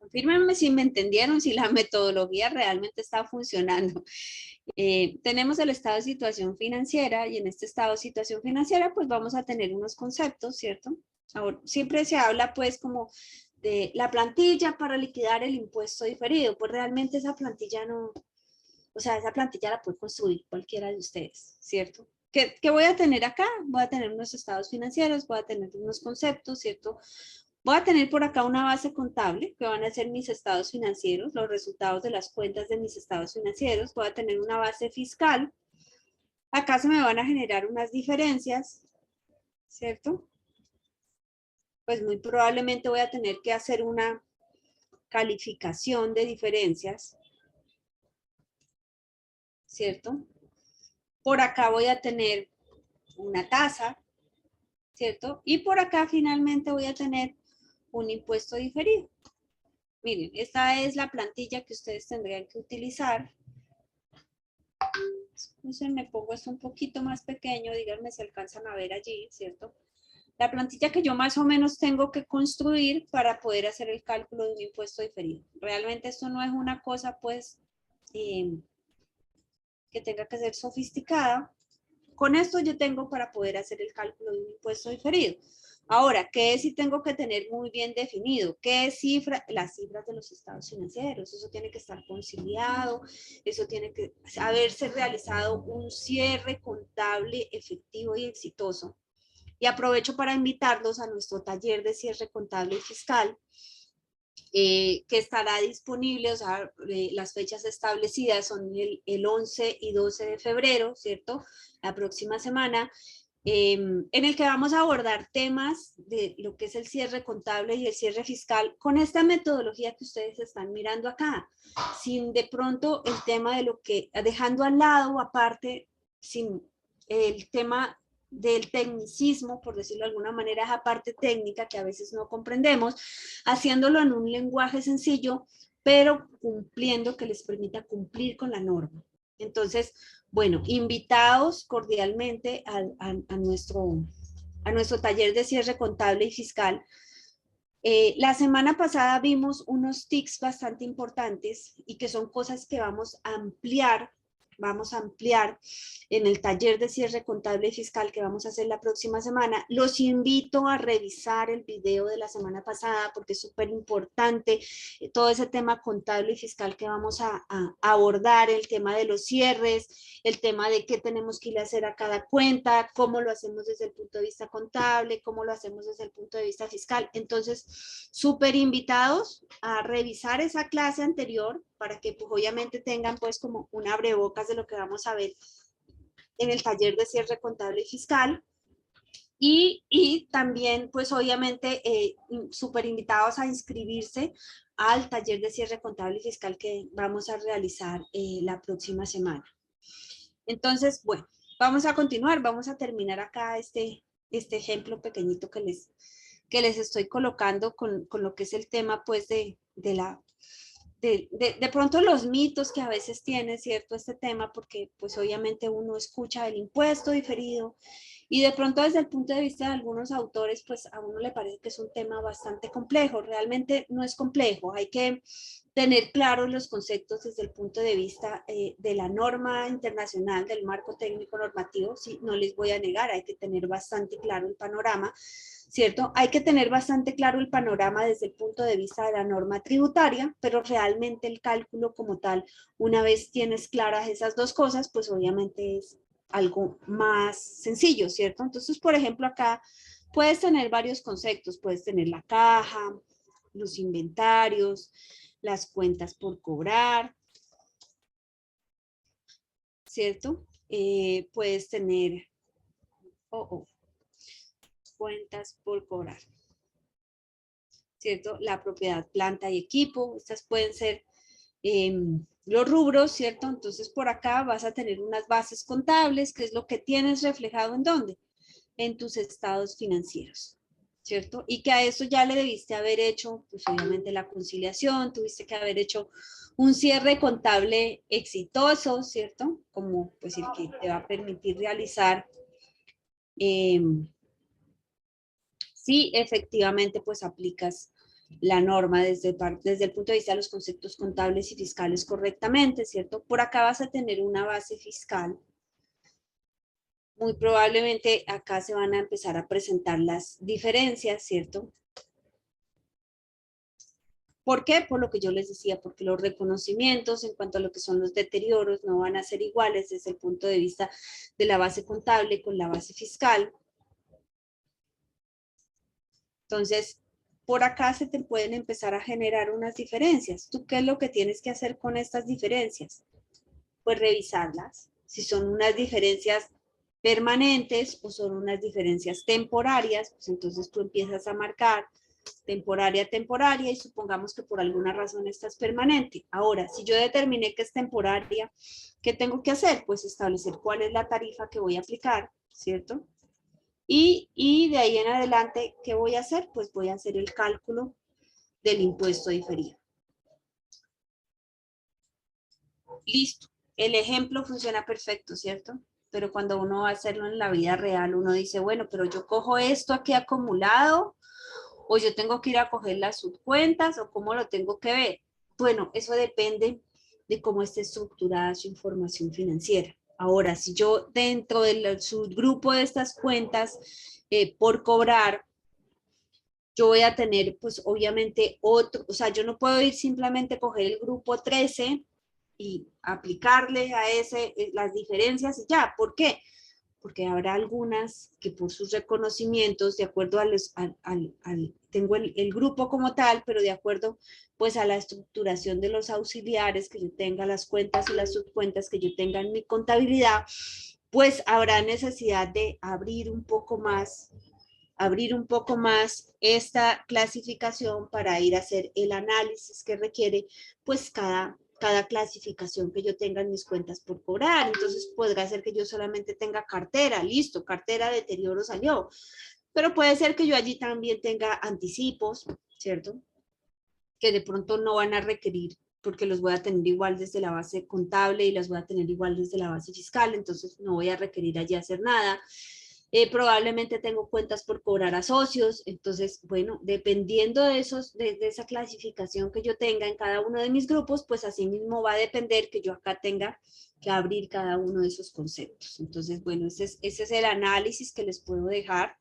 confírmenme si me entendieron, si la metodología realmente está funcionando. Tenemos el estado de situación financiera y en este estado de situación financiera pues vamos a tener unos conceptos, ¿cierto? Ahora, siempre se habla pues como de la plantilla para liquidar el impuesto diferido, pues realmente esa plantilla no, o sea, esa plantilla la puede construir cualquiera de ustedes, ¿cierto? ¿Qué voy a tener acá? Voy a tener unos estados financieros, voy a tener unos conceptos, ¿cierto? Voy a tener por acá una base contable, que van a ser mis estados financieros, los resultados de las cuentas de mis estados financieros. Voy a tener una base fiscal. Acá se me van a generar unas diferencias, ¿cierto? Pues muy probablemente voy a tener que hacer una calificación de diferencias, ¿cierto? Por acá voy a tener una tasa, ¿cierto? Y por acá finalmente voy a tener un impuesto diferido. Miren, esta es la plantilla que ustedes tendrían que utilizar. Entonces me pongo esto un poquito más pequeño, díganme si alcanzan a ver allí, ¿cierto? La plantilla que yo más o menos tengo que construir para poder hacer el cálculo de un impuesto diferido. Realmente esto no es una cosa, pues, que tenga que ser sofisticada. Con esto yo tengo para poder hacer el cálculo de un impuesto diferido. Ahora, ¿qué sí tengo que tener muy bien definido? ¿Qué cifra? Las cifras de los estados financieros. Eso tiene que estar conciliado, eso tiene que haberse realizado un cierre contable efectivo y exitoso. Y aprovecho para invitarlos a nuestro taller de cierre contable y fiscal, que estará disponible, o sea, las fechas establecidas son el 11 y 12 de febrero, ¿cierto? La próxima semana, en el que vamos a abordar temas de lo que es el cierre contable y el cierre fiscal con esta metodología que ustedes están mirando acá, sin de pronto el tema de lo que, dejando al lado aparte, sin el tema del tecnicismo, por decirlo de alguna manera, esa parte técnica que a veces no comprendemos, haciéndolo en un lenguaje sencillo, pero cumpliendo, que les permita cumplir con la norma. Entonces, bueno, invitados cordialmente a nuestro taller de cierre contable y fiscal. La semana pasada vimos unos tics bastante importantes y que son cosas que vamos a ampliar en el taller de cierre contable y fiscal que vamos a hacer la próxima semana. Los invito a revisar el video de la semana pasada porque es súper importante todo ese tema contable y fiscal que vamos a abordar, el tema de los cierres, el tema de qué tenemos que ir a hacer a cada cuenta, cómo lo hacemos desde el punto de vista contable, cómo lo hacemos desde el punto de vista fiscal. Entonces, súper invitados a revisar esa clase anterior para que pues, obviamente tengan pues como un abrebocas de lo que vamos a ver en el taller de cierre contable y fiscal. Y también pues obviamente súper invitados a inscribirse al taller de cierre contable y fiscal que vamos a realizar la próxima semana. Entonces, bueno, vamos a continuar, vamos a terminar acá este ejemplo pequeñito que que les estoy colocando con lo que es el tema pues de pronto los mitos que a veces tiene, ¿cierto? Este tema, porque pues obviamente uno escucha el impuesto diferido y de pronto desde el punto de vista de algunos autores, pues a uno le parece que es un tema bastante complejo. Realmente no es complejo, hay que tener claros los conceptos desde el punto de vista de la norma internacional, del marco técnico normativo. Sí, no les voy a negar, hay que tener bastante claro el panorama, ¿cierto? Hay que tener bastante claro el panorama desde el punto de vista de la norma tributaria, pero realmente el cálculo como tal, una vez tienes claras esas dos cosas, pues obviamente es algo más sencillo, ¿cierto? Entonces, por ejemplo, acá puedes tener varios conceptos, puedes tener la caja, los inventarios, las cuentas por cobrar, ¿cierto? Puedes tener cuentas por cobrar, ¿cierto? La propiedad, planta y equipo, estas pueden ser los rubros, ¿cierto? Entonces por acá vas a tener unas bases contables, que es lo que tienes reflejado en dónde, en tus estados financieros, ¿cierto? Y que a eso ya le debiste haber hecho, pues obviamente la conciliación, tuviste que haber hecho un cierre contable exitoso, ¿cierto? Como pues el que te va a permitir realizar, si efectivamente pues aplicas la norma desde el punto de vista de los conceptos contables y fiscales correctamente, ¿cierto? Por acá vas a tener una base fiscal. Muy probablemente acá se van a empezar a presentar las diferencias, ¿cierto? ¿Por qué? Por lo que yo les decía, porque los reconocimientos en cuanto a lo que son los deterioros no van a ser iguales desde el punto de vista de la base contable con la base fiscal. Entonces, por acá se te pueden empezar a generar unas diferencias. ¿Tú qué es lo que tienes que hacer con estas diferencias? Pues revisarlas. Si son unas diferencias permanentes o son unas diferencias temporarias, pues entonces tú empiezas a marcar temporaria, temporaria, y supongamos que por alguna razón esta es permanente. Ahora, si yo determiné que es temporaria, ¿qué tengo que hacer? Pues establecer cuál es la tarifa que voy a aplicar, ¿cierto? Y de ahí en adelante, ¿qué voy a hacer? Pues voy a hacer el cálculo del impuesto diferido. Listo. El ejemplo funciona perfecto, ¿cierto? Pero cuando uno va a hacerlo en la vida real, uno dice, bueno, pero yo cojo esto aquí acumulado, o yo tengo que ir a coger las subcuentas, o cómo lo tengo que ver. Bueno, eso depende de cómo esté estructurada su información financiera. Ahora, si yo dentro del subgrupo de estas cuentas por cobrar, yo voy a tener, pues obviamente, otro, o sea, yo no puedo ir simplemente coger el grupo 13 y aplicarle a ese las diferencias y ya. ¿Por qué? Porque habrá algunas que por sus reconocimientos, de acuerdo a los, tengo el grupo como tal, pero de acuerdo pues a la estructuración de los auxiliares que yo tenga, las cuentas y las subcuentas que yo tenga en mi contabilidad, pues habrá necesidad de abrir un poco más esta clasificación para ir a hacer el análisis que requiere pues cada clasificación que yo tenga en mis cuentas por cobrar. Entonces podrá ser que yo solamente tenga cartera, listo, cartera de deterioro salió, pero puede ser que yo allí también tenga anticipos, ¿cierto? Que de pronto no van a requerir porque los voy a tener igual desde la base contable y las voy a tener igual desde la base fiscal, entonces no voy a requerir allí hacer nada. Probablemente tengo cuentas por cobrar a socios, entonces, bueno, dependiendo de esa clasificación que yo tenga en cada uno de mis grupos, pues así mismo va a depender que yo acá tenga que abrir cada uno de esos conceptos. Entonces, bueno, ese es el análisis que les puedo dejar.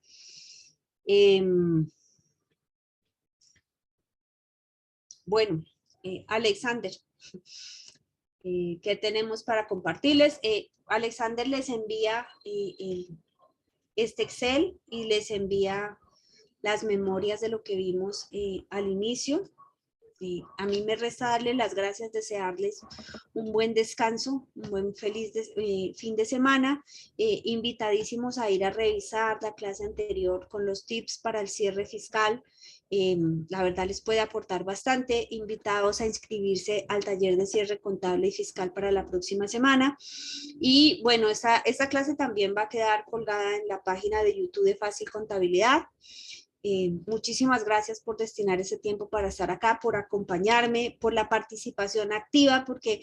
Bueno, Alexander, ¿qué tenemos para compartirles? Alexander les envía este Excel y les envía las memorias de lo que vimos al inicio. A mí me resta darles las gracias, desearles un buen descanso, un buen feliz fin de semana, invitadísimos a ir a revisar la clase anterior con los tips para el cierre fiscal. La verdad les puede aportar bastante, invitados a inscribirse al taller de cierre contable y fiscal para la próxima semana. Y bueno, esta clase también va a quedar colgada en la página de YouTube de Fácil Contabilidad. Muchísimas gracias por destinar ese tiempo para estar acá, por acompañarme, por la participación activa, porque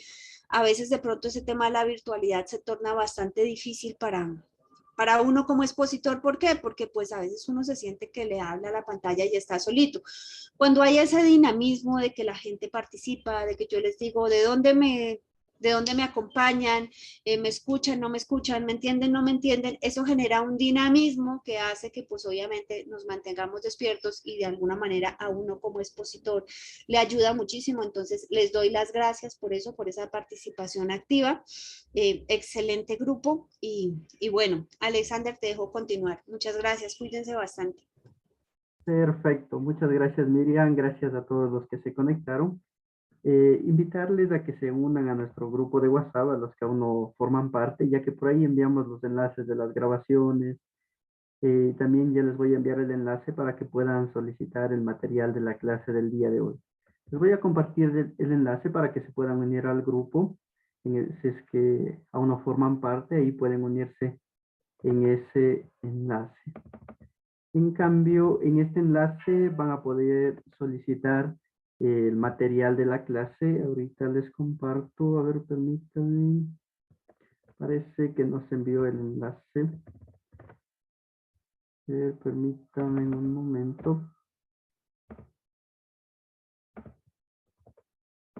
a veces de pronto ese tema de la virtualidad se torna bastante difícil para uno como expositor. ¿Por qué? Porque pues a veces uno se siente que le habla a la pantalla y está solito. Cuando hay ese dinamismo de que la gente participa, de que yo les digo de dónde me acompañan, me escuchan, no me escuchan, me entienden, no me entienden, eso genera un dinamismo que hace que pues obviamente nos mantengamos despiertos y de alguna manera a uno como expositor le ayuda muchísimo. Entonces les doy las gracias por eso, por esa participación activa. Excelente grupo y bueno, Alexander, te dejo continuar. Muchas gracias, cuídense bastante. Perfecto, muchas gracias Miriam, gracias a todos los que se conectaron. Invitarles a que se unan a nuestro grupo de WhatsApp, a los que aún no forman parte, ya que por ahí enviamos los enlaces de las grabaciones. También ya les voy a enviar el enlace para que puedan solicitar el material de la clase del día de hoy. Les voy a compartir el enlace para que se puedan unir al grupo. Si es que aún no forman parte, ahí pueden unirse en ese enlace. En cambio, en este enlace van a poder solicitar el material de la clase. Ahorita les comparto, a ver, permítanme. Parece que nos envió el enlace. Permítanme un momento.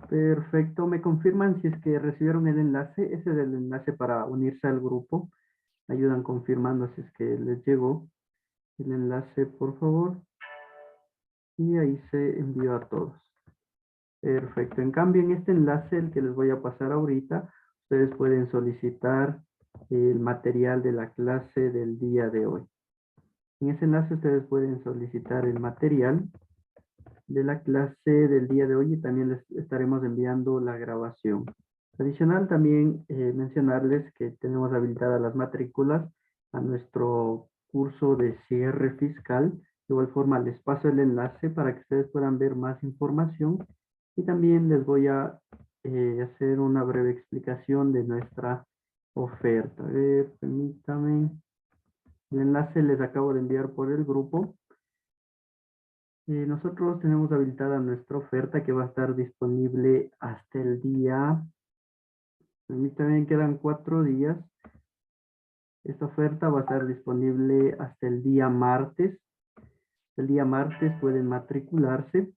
Perfecto, me confirman si es que recibieron el enlace. Ese es el enlace para unirse al grupo. Ayudan confirmando si es que les llegó el enlace, por favor. Y ahí se envió a todos. Perfecto. En cambio, en este enlace, el que les voy a pasar ahorita, ustedes pueden solicitar el material de la clase del día de hoy. En ese enlace ustedes pueden solicitar el material de la clase del día de hoy y también les estaremos enviando la grabación. Adicional, también mencionarles que tenemos habilitadas las matrículas a nuestro curso de cierre fiscal. De igual forma, les paso el enlace para que ustedes puedan ver más información y también les voy a hacer una breve explicación de nuestra oferta. A ver, permítame. El enlace les acabo de enviar por el grupo. Nosotros tenemos habilitada nuestra oferta que va a estar disponible hasta el día. A mí también quedan 4 días. Esta oferta va a estar disponible hasta el día martes. El día martes pueden matricularse.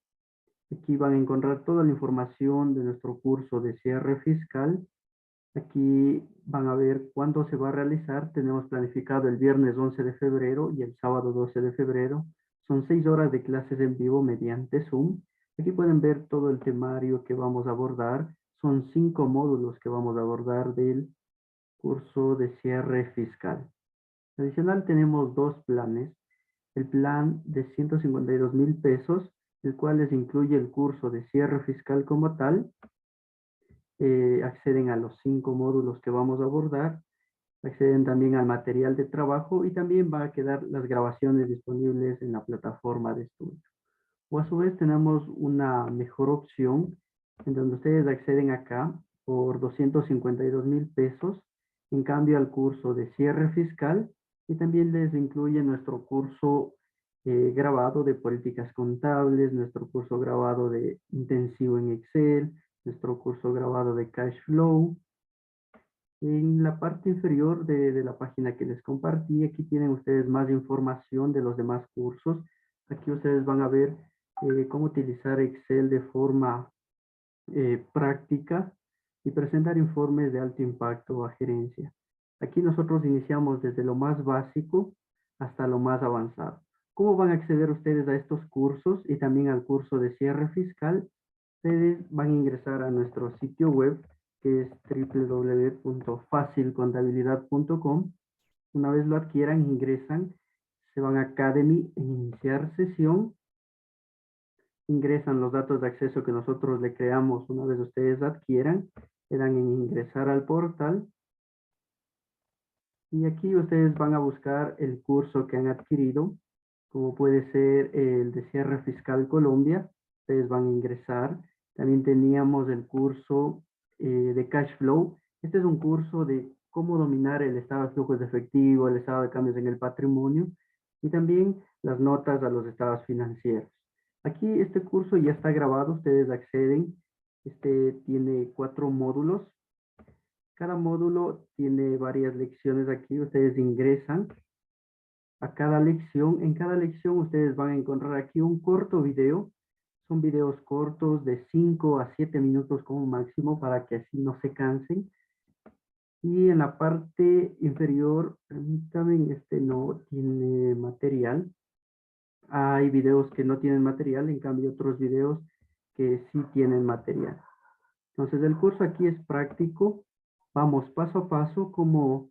Aquí van a encontrar toda la información de nuestro curso de cierre fiscal. Aquí van a ver cuándo se va a realizar. Tenemos planificado el viernes 11 de febrero y el sábado 12 de febrero. Son 6 horas de clases en vivo mediante Zoom. Aquí pueden ver todo el temario que vamos a abordar. Son 5 módulos que vamos a abordar del curso de cierre fiscal. Adicional tenemos 2 planes. El plan de 152,000 pesos, el cual les incluye el curso de cierre fiscal como tal. Acceden a los 5 módulos que vamos a abordar. Acceden también al material de trabajo y también va a quedar las grabaciones disponibles en la plataforma de estudio. O a su vez tenemos una mejor opción en donde ustedes acceden acá por 252,000 pesos en cambio al curso de cierre fiscal y también les incluye nuestro curso grabado de políticas contables, nuestro curso grabado de intensivo en Excel, nuestro curso grabado de cash flow. En la parte inferior de la página que les compartí, aquí tienen ustedes más información de los demás cursos. Aquí ustedes van a ver cómo utilizar Excel de forma práctica y presentar informes de alto impacto a gerencia. Aquí nosotros iniciamos desde lo más básico hasta lo más avanzado. ¿Cómo van a acceder ustedes a estos cursos y también al curso de cierre fiscal? Ustedes van a ingresar a nuestro sitio web que es www.facilcontabilidad.com. Una vez lo adquieran, ingresan, se van a Academy en iniciar sesión, ingresan los datos de acceso que nosotros le creamos una vez ustedes adquieran, le dan en ingresar al portal y aquí ustedes van a buscar el curso que han adquirido, como puede ser el de cierre fiscal Colombia. Ustedes van a ingresar. También teníamos el curso de cash flow. Este es un curso de cómo dominar el estado de flujos de efectivo, el estado de cambios en el patrimonio. Y también las notas a los estados financieros. Aquí este curso ya está grabado, ustedes acceden. Este tiene 4 módulos. Cada módulo tiene varias lecciones aquí. Ustedes ingresan a cada lección. En cada lección ustedes van a encontrar aquí un corto video. Son videos cortos de 5 a 7 minutos como máximo para que así no se cansen. Y en la parte inferior, permítanme, este no tiene material. Hay videos que no tienen material, en cambio otros videos que sí tienen material. Entonces el curso aquí es práctico. Vamos paso a paso cómo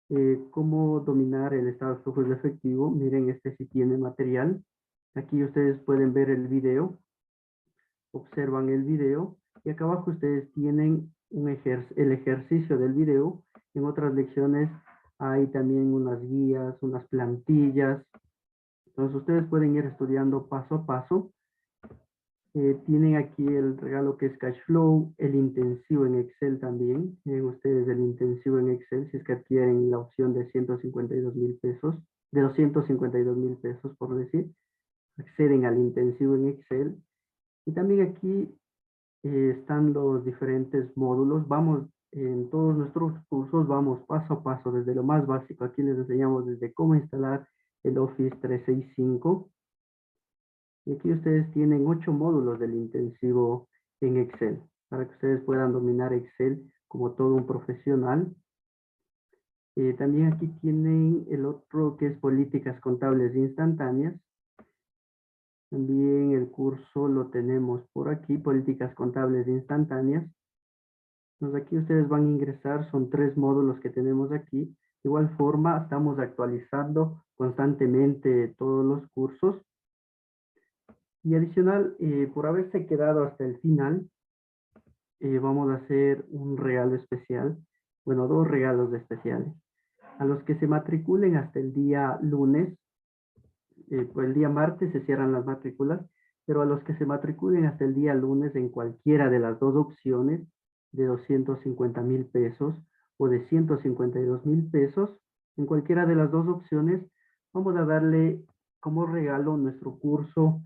dominar el estado de flujos de efectivo. Miren, este sí tiene material. Aquí ustedes pueden ver el video. Observan el video. Y acá abajo ustedes tienen el ejercicio del video. En otras lecciones hay también unas guías, unas plantillas. Entonces ustedes pueden ir estudiando paso a paso. Tienen aquí el regalo que es Cash Flow, el intensivo en Excel también. Tienen ustedes el intensivo en Excel si es que adquieren la opción de 152,000 pesos, de 252,000 pesos por decir. Acceden al intensivo en Excel. Y también aquí están los diferentes módulos. Vamos, en todos nuestros cursos vamos paso a paso desde lo más básico. Aquí les enseñamos desde cómo instalar el Office 365. Y aquí ustedes tienen 8 módulos del intensivo en Excel, para que ustedes puedan dominar Excel como todo un profesional. También aquí tienen el otro que es políticas contables instantáneas. También el curso lo tenemos por aquí, políticas contables instantáneas. Entonces aquí ustedes van a ingresar, son 3 módulos que tenemos aquí. De igual forma, estamos actualizando constantemente todos los cursos. Y adicional, por haberse quedado hasta el final, vamos a hacer un regalo especial. Bueno, 2 regalos especiales. A los que se matriculen hasta el día lunes, pues el día martes se cierran las matrículas, pero a los que se matriculen hasta el día lunes en cualquiera de las 2 opciones, de 250,000 pesos o de 152,000 pesos, en cualquiera de las 2 opciones, vamos a darle como regalo nuestro curso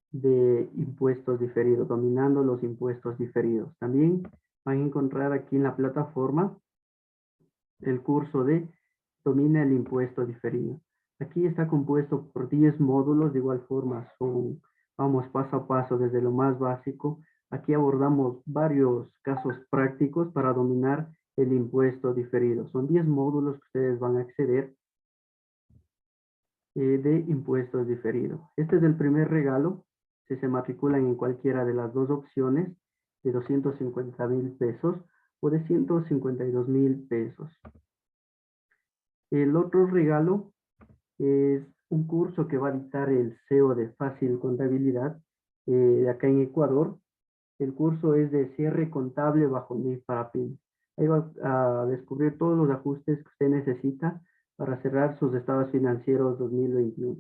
de impuestos diferidos, dominando los impuestos diferidos. También van a encontrar aquí en la plataforma el curso de domina el impuesto diferido. Aquí está compuesto por 10 módulos, de igual forma vamos paso a paso desde lo más básico. Aquí abordamos varios casos prácticos para dominar el impuesto diferido. Son 10 módulos que ustedes van a acceder de impuestos diferidos. Este es el primer regalo. Si se matriculan en cualquiera de las 2 opciones, de 250,000 pesos o de 152,000 pesos. El otro regalo es un curso que va a dictar el CEO de Fácil Contabilidad de acá en Ecuador. El curso es de cierre contable bajo NIF para pymes. Ahí va a descubrir todos los ajustes que usted necesita para cerrar sus estados financieros 2021.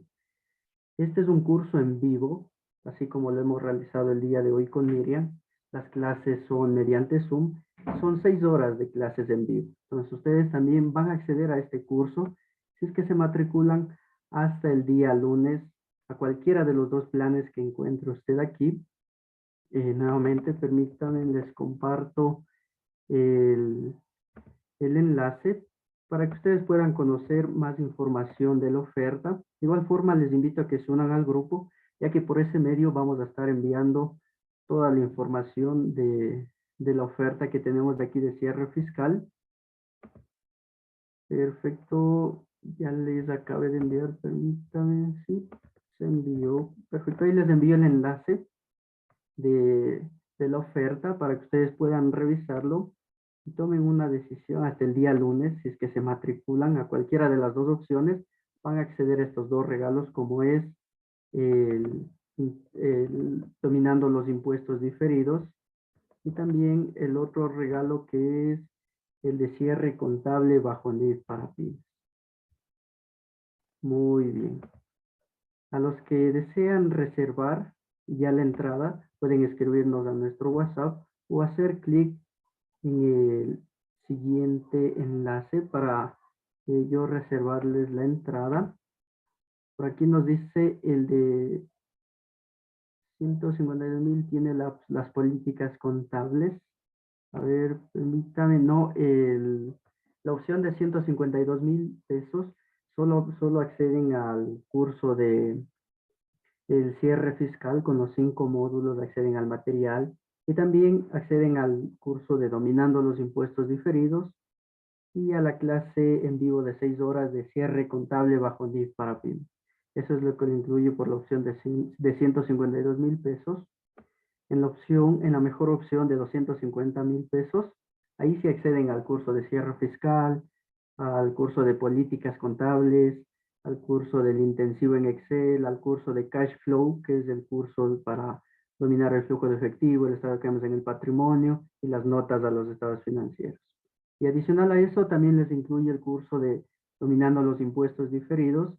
Este es un curso en vivo, así como lo hemos realizado el día de hoy con Miriam. Las clases son mediante Zoom. Son 6 horas de clases en vivo. Entonces ustedes también van a acceder a este curso si es que se matriculan hasta el día lunes a cualquiera de los 2 planes que encuentre usted aquí. Nuevamente, permítanme, les comparto el enlace para que ustedes puedan conocer más información de la oferta. De igual forma, les invito a que se unan al grupo, ya que por ese medio vamos a estar enviando toda la información de la oferta que tenemos de aquí de cierre fiscal. Perfecto, ya les acabé de enviar, permítanme, sí, se envió. Perfecto, ahí les envío el enlace de la oferta para que ustedes puedan revisarlo y tomen una decisión hasta el día lunes. Si es que se matriculan a cualquiera de las 2 opciones, van a acceder a estos 2 regalos, como es el dominando los impuestos diferidos, y también el otro regalo que es el de cierre contable bajo NIF para pymes. Muy bien. A los que desean reservar ya la entrada, pueden escribirnos a nuestro WhatsApp o hacer clic en el siguiente enlace para yo reservarles la entrada. Por aquí nos dice el de 152.000 tiene las políticas contables. A ver, permítame, no, la opción de 152.000 pesos solo acceden al curso de el cierre fiscal con los 5 módulos, acceden al material y también acceden al curso de dominando los impuestos diferidos y a la clase en vivo de 6 horas de cierre contable bajo NIF para PYME. Eso es lo que le incluye por la opción de 152.000 pesos. En la mejor opción de 250.000 pesos, ahí sí acceden al curso de cierre fiscal, al curso de políticas contables, al curso del intensivo en Excel, al curso de cash flow, que es el curso para dominar el flujo de efectivo, el estado de cambios en el patrimonio y las notas a los estados financieros. Y adicional a eso también les incluye el curso de dominando los impuestos diferidos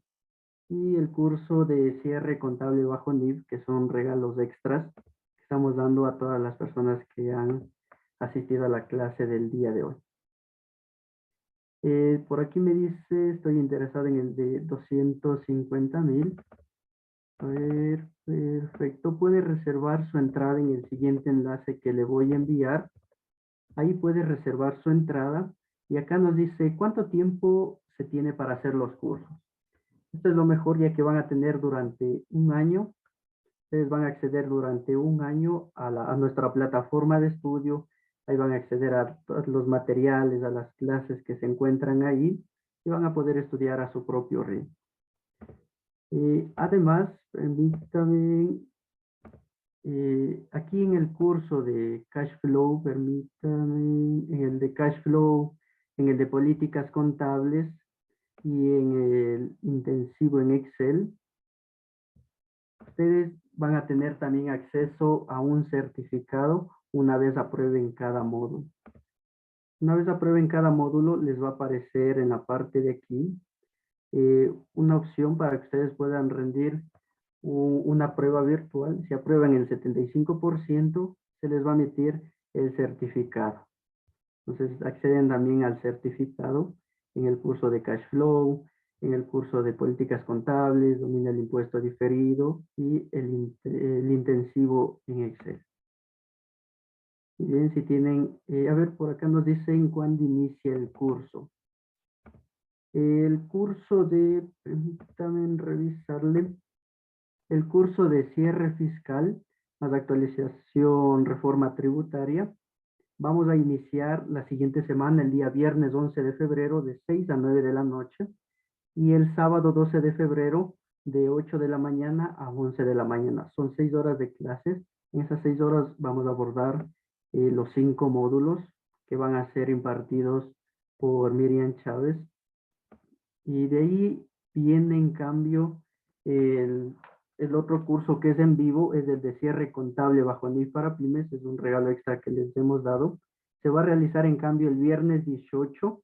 y el curso de cierre contable bajo NIF, que son regalos extras que estamos dando a todas las personas que han asistido a la clase del día de hoy. Por aquí me dice, estoy interesado en el de 250.000. A ver, perfecto. Puede reservar su entrada en el siguiente enlace que le voy a enviar. Ahí puede reservar su entrada. Y acá nos dice cuánto tiempo se tiene para hacer los cursos. Esto es lo mejor ya que van a tener durante un año. Ustedes van a acceder durante un año a nuestra plataforma de estudio. Ahí van a acceder a todos los materiales, a las clases que se encuentran ahí y van a poder estudiar a su propio ritmo. Además, permítame, aquí en el curso de Cash Flow, permítame, en el de Cash Flow, en el de Políticas Contables y en el intensivo en Excel, ustedes van a tener también acceso a un certificado una vez aprueben cada módulo. Una vez aprueben cada módulo, les va a aparecer en la parte de aquí una opción para que ustedes puedan rendir una prueba virtual. Si aprueban el 75%, se les va a emitir el certificado. Entonces acceden también al certificado en el curso de Cash Flow, en el curso de Políticas Contables, domina el impuesto diferido y el intensivo en Excel. Y bien, si tienen, a ver, por acá nos dicen cuándo inicia el curso. El curso de, permítanme revisarle, el curso de cierre fiscal, más actualización, reforma tributaria, vamos a iniciar la siguiente semana, el día viernes 11 de febrero, de 6 a 9 de la noche, y el sábado 12 de febrero, de 8 de la mañana a 11 de la mañana. Son 6 horas de clases. En esas 6 horas vamos a abordar los 5 módulos que van a ser impartidos por Miriam Chávez. Y de ahí viene en cambio el otro curso que es en vivo, es el de cierre contable bajo NIF para pymes, es un regalo extra que les hemos dado. Se va a realizar en cambio el viernes 18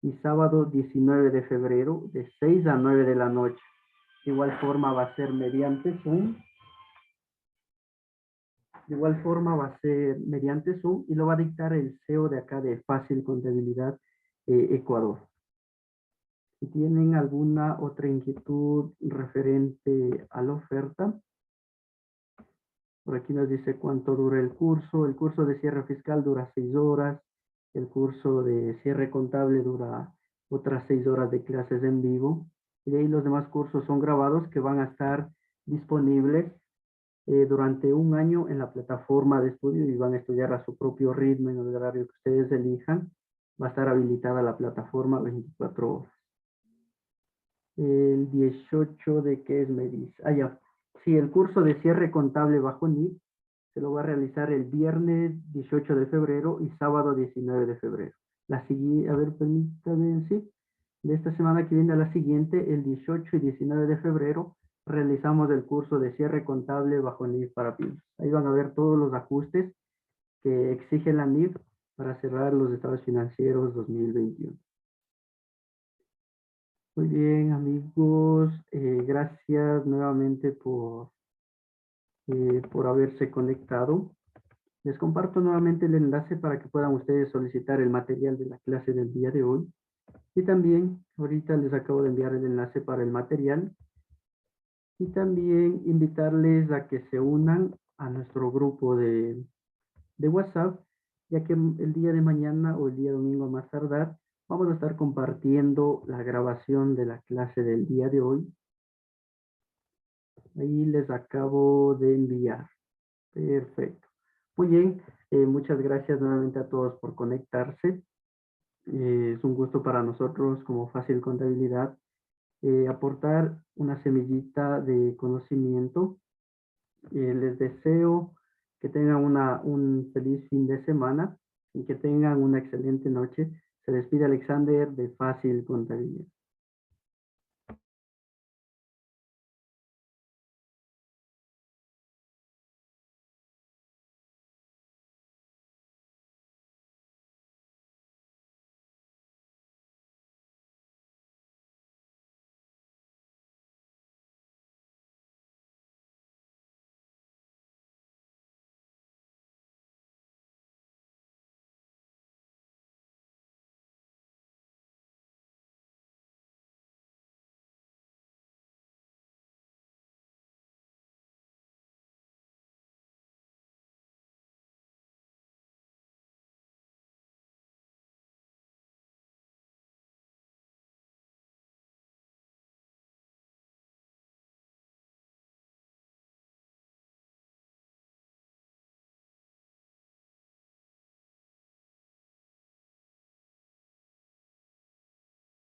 y sábado 19 de febrero de 6 a 9 de la noche. De igual forma va a ser mediante Zoom. De igual forma va a ser mediante Zoom y lo va a dictar el CEO de acá de Fácil Contabilidad Ecuador. Si tienen alguna otra inquietud referente a la oferta, por aquí nos dice cuánto dura el curso. El curso de cierre fiscal dura 6 horas. El curso de cierre contable dura otras 6 horas de clases en vivo. Y de ahí los demás cursos son grabados que van a estar disponibles durante un año en la plataforma de estudio y van a estudiar a su propio ritmo en el horario que ustedes elijan. Va a estar habilitada la plataforma 24 horas. El 18 de qué es, me dice. Ah, ya. Sí, el curso de cierre contable bajo NIF se lo va a realizar el viernes 18 de febrero y sábado 19 de febrero. La siguiente, a ver, permítame, sí. De esta semana que viene a la siguiente, el 18 y 19 de febrero, realizamos el curso de cierre contable bajo NIF para pymes. Ahí van a ver todos los ajustes que exige la NIF para cerrar los estados financieros 2021. Muy bien, amigos. Gracias nuevamente por haberse conectado. Les comparto nuevamente el enlace para que puedan ustedes solicitar el material de la clase del día de hoy. Y también ahorita les acabo de enviar el enlace para el material Y también invitarles a que se unan a nuestro grupo de WhatsApp, ya que el día de mañana o el día domingo a más tardar, vamos a estar compartiendo la grabación de la clase del día de hoy. Ahí les acabo de enviar. Perfecto. Muy bien. Muchas gracias nuevamente a todos por conectarse. Es un gusto para nosotros como Fácil Contabilidad aportar una semillita de conocimiento. Les deseo que tengan un feliz fin de semana y que tengan una excelente noche. Se despide Alexander de Fácil Contabilidad.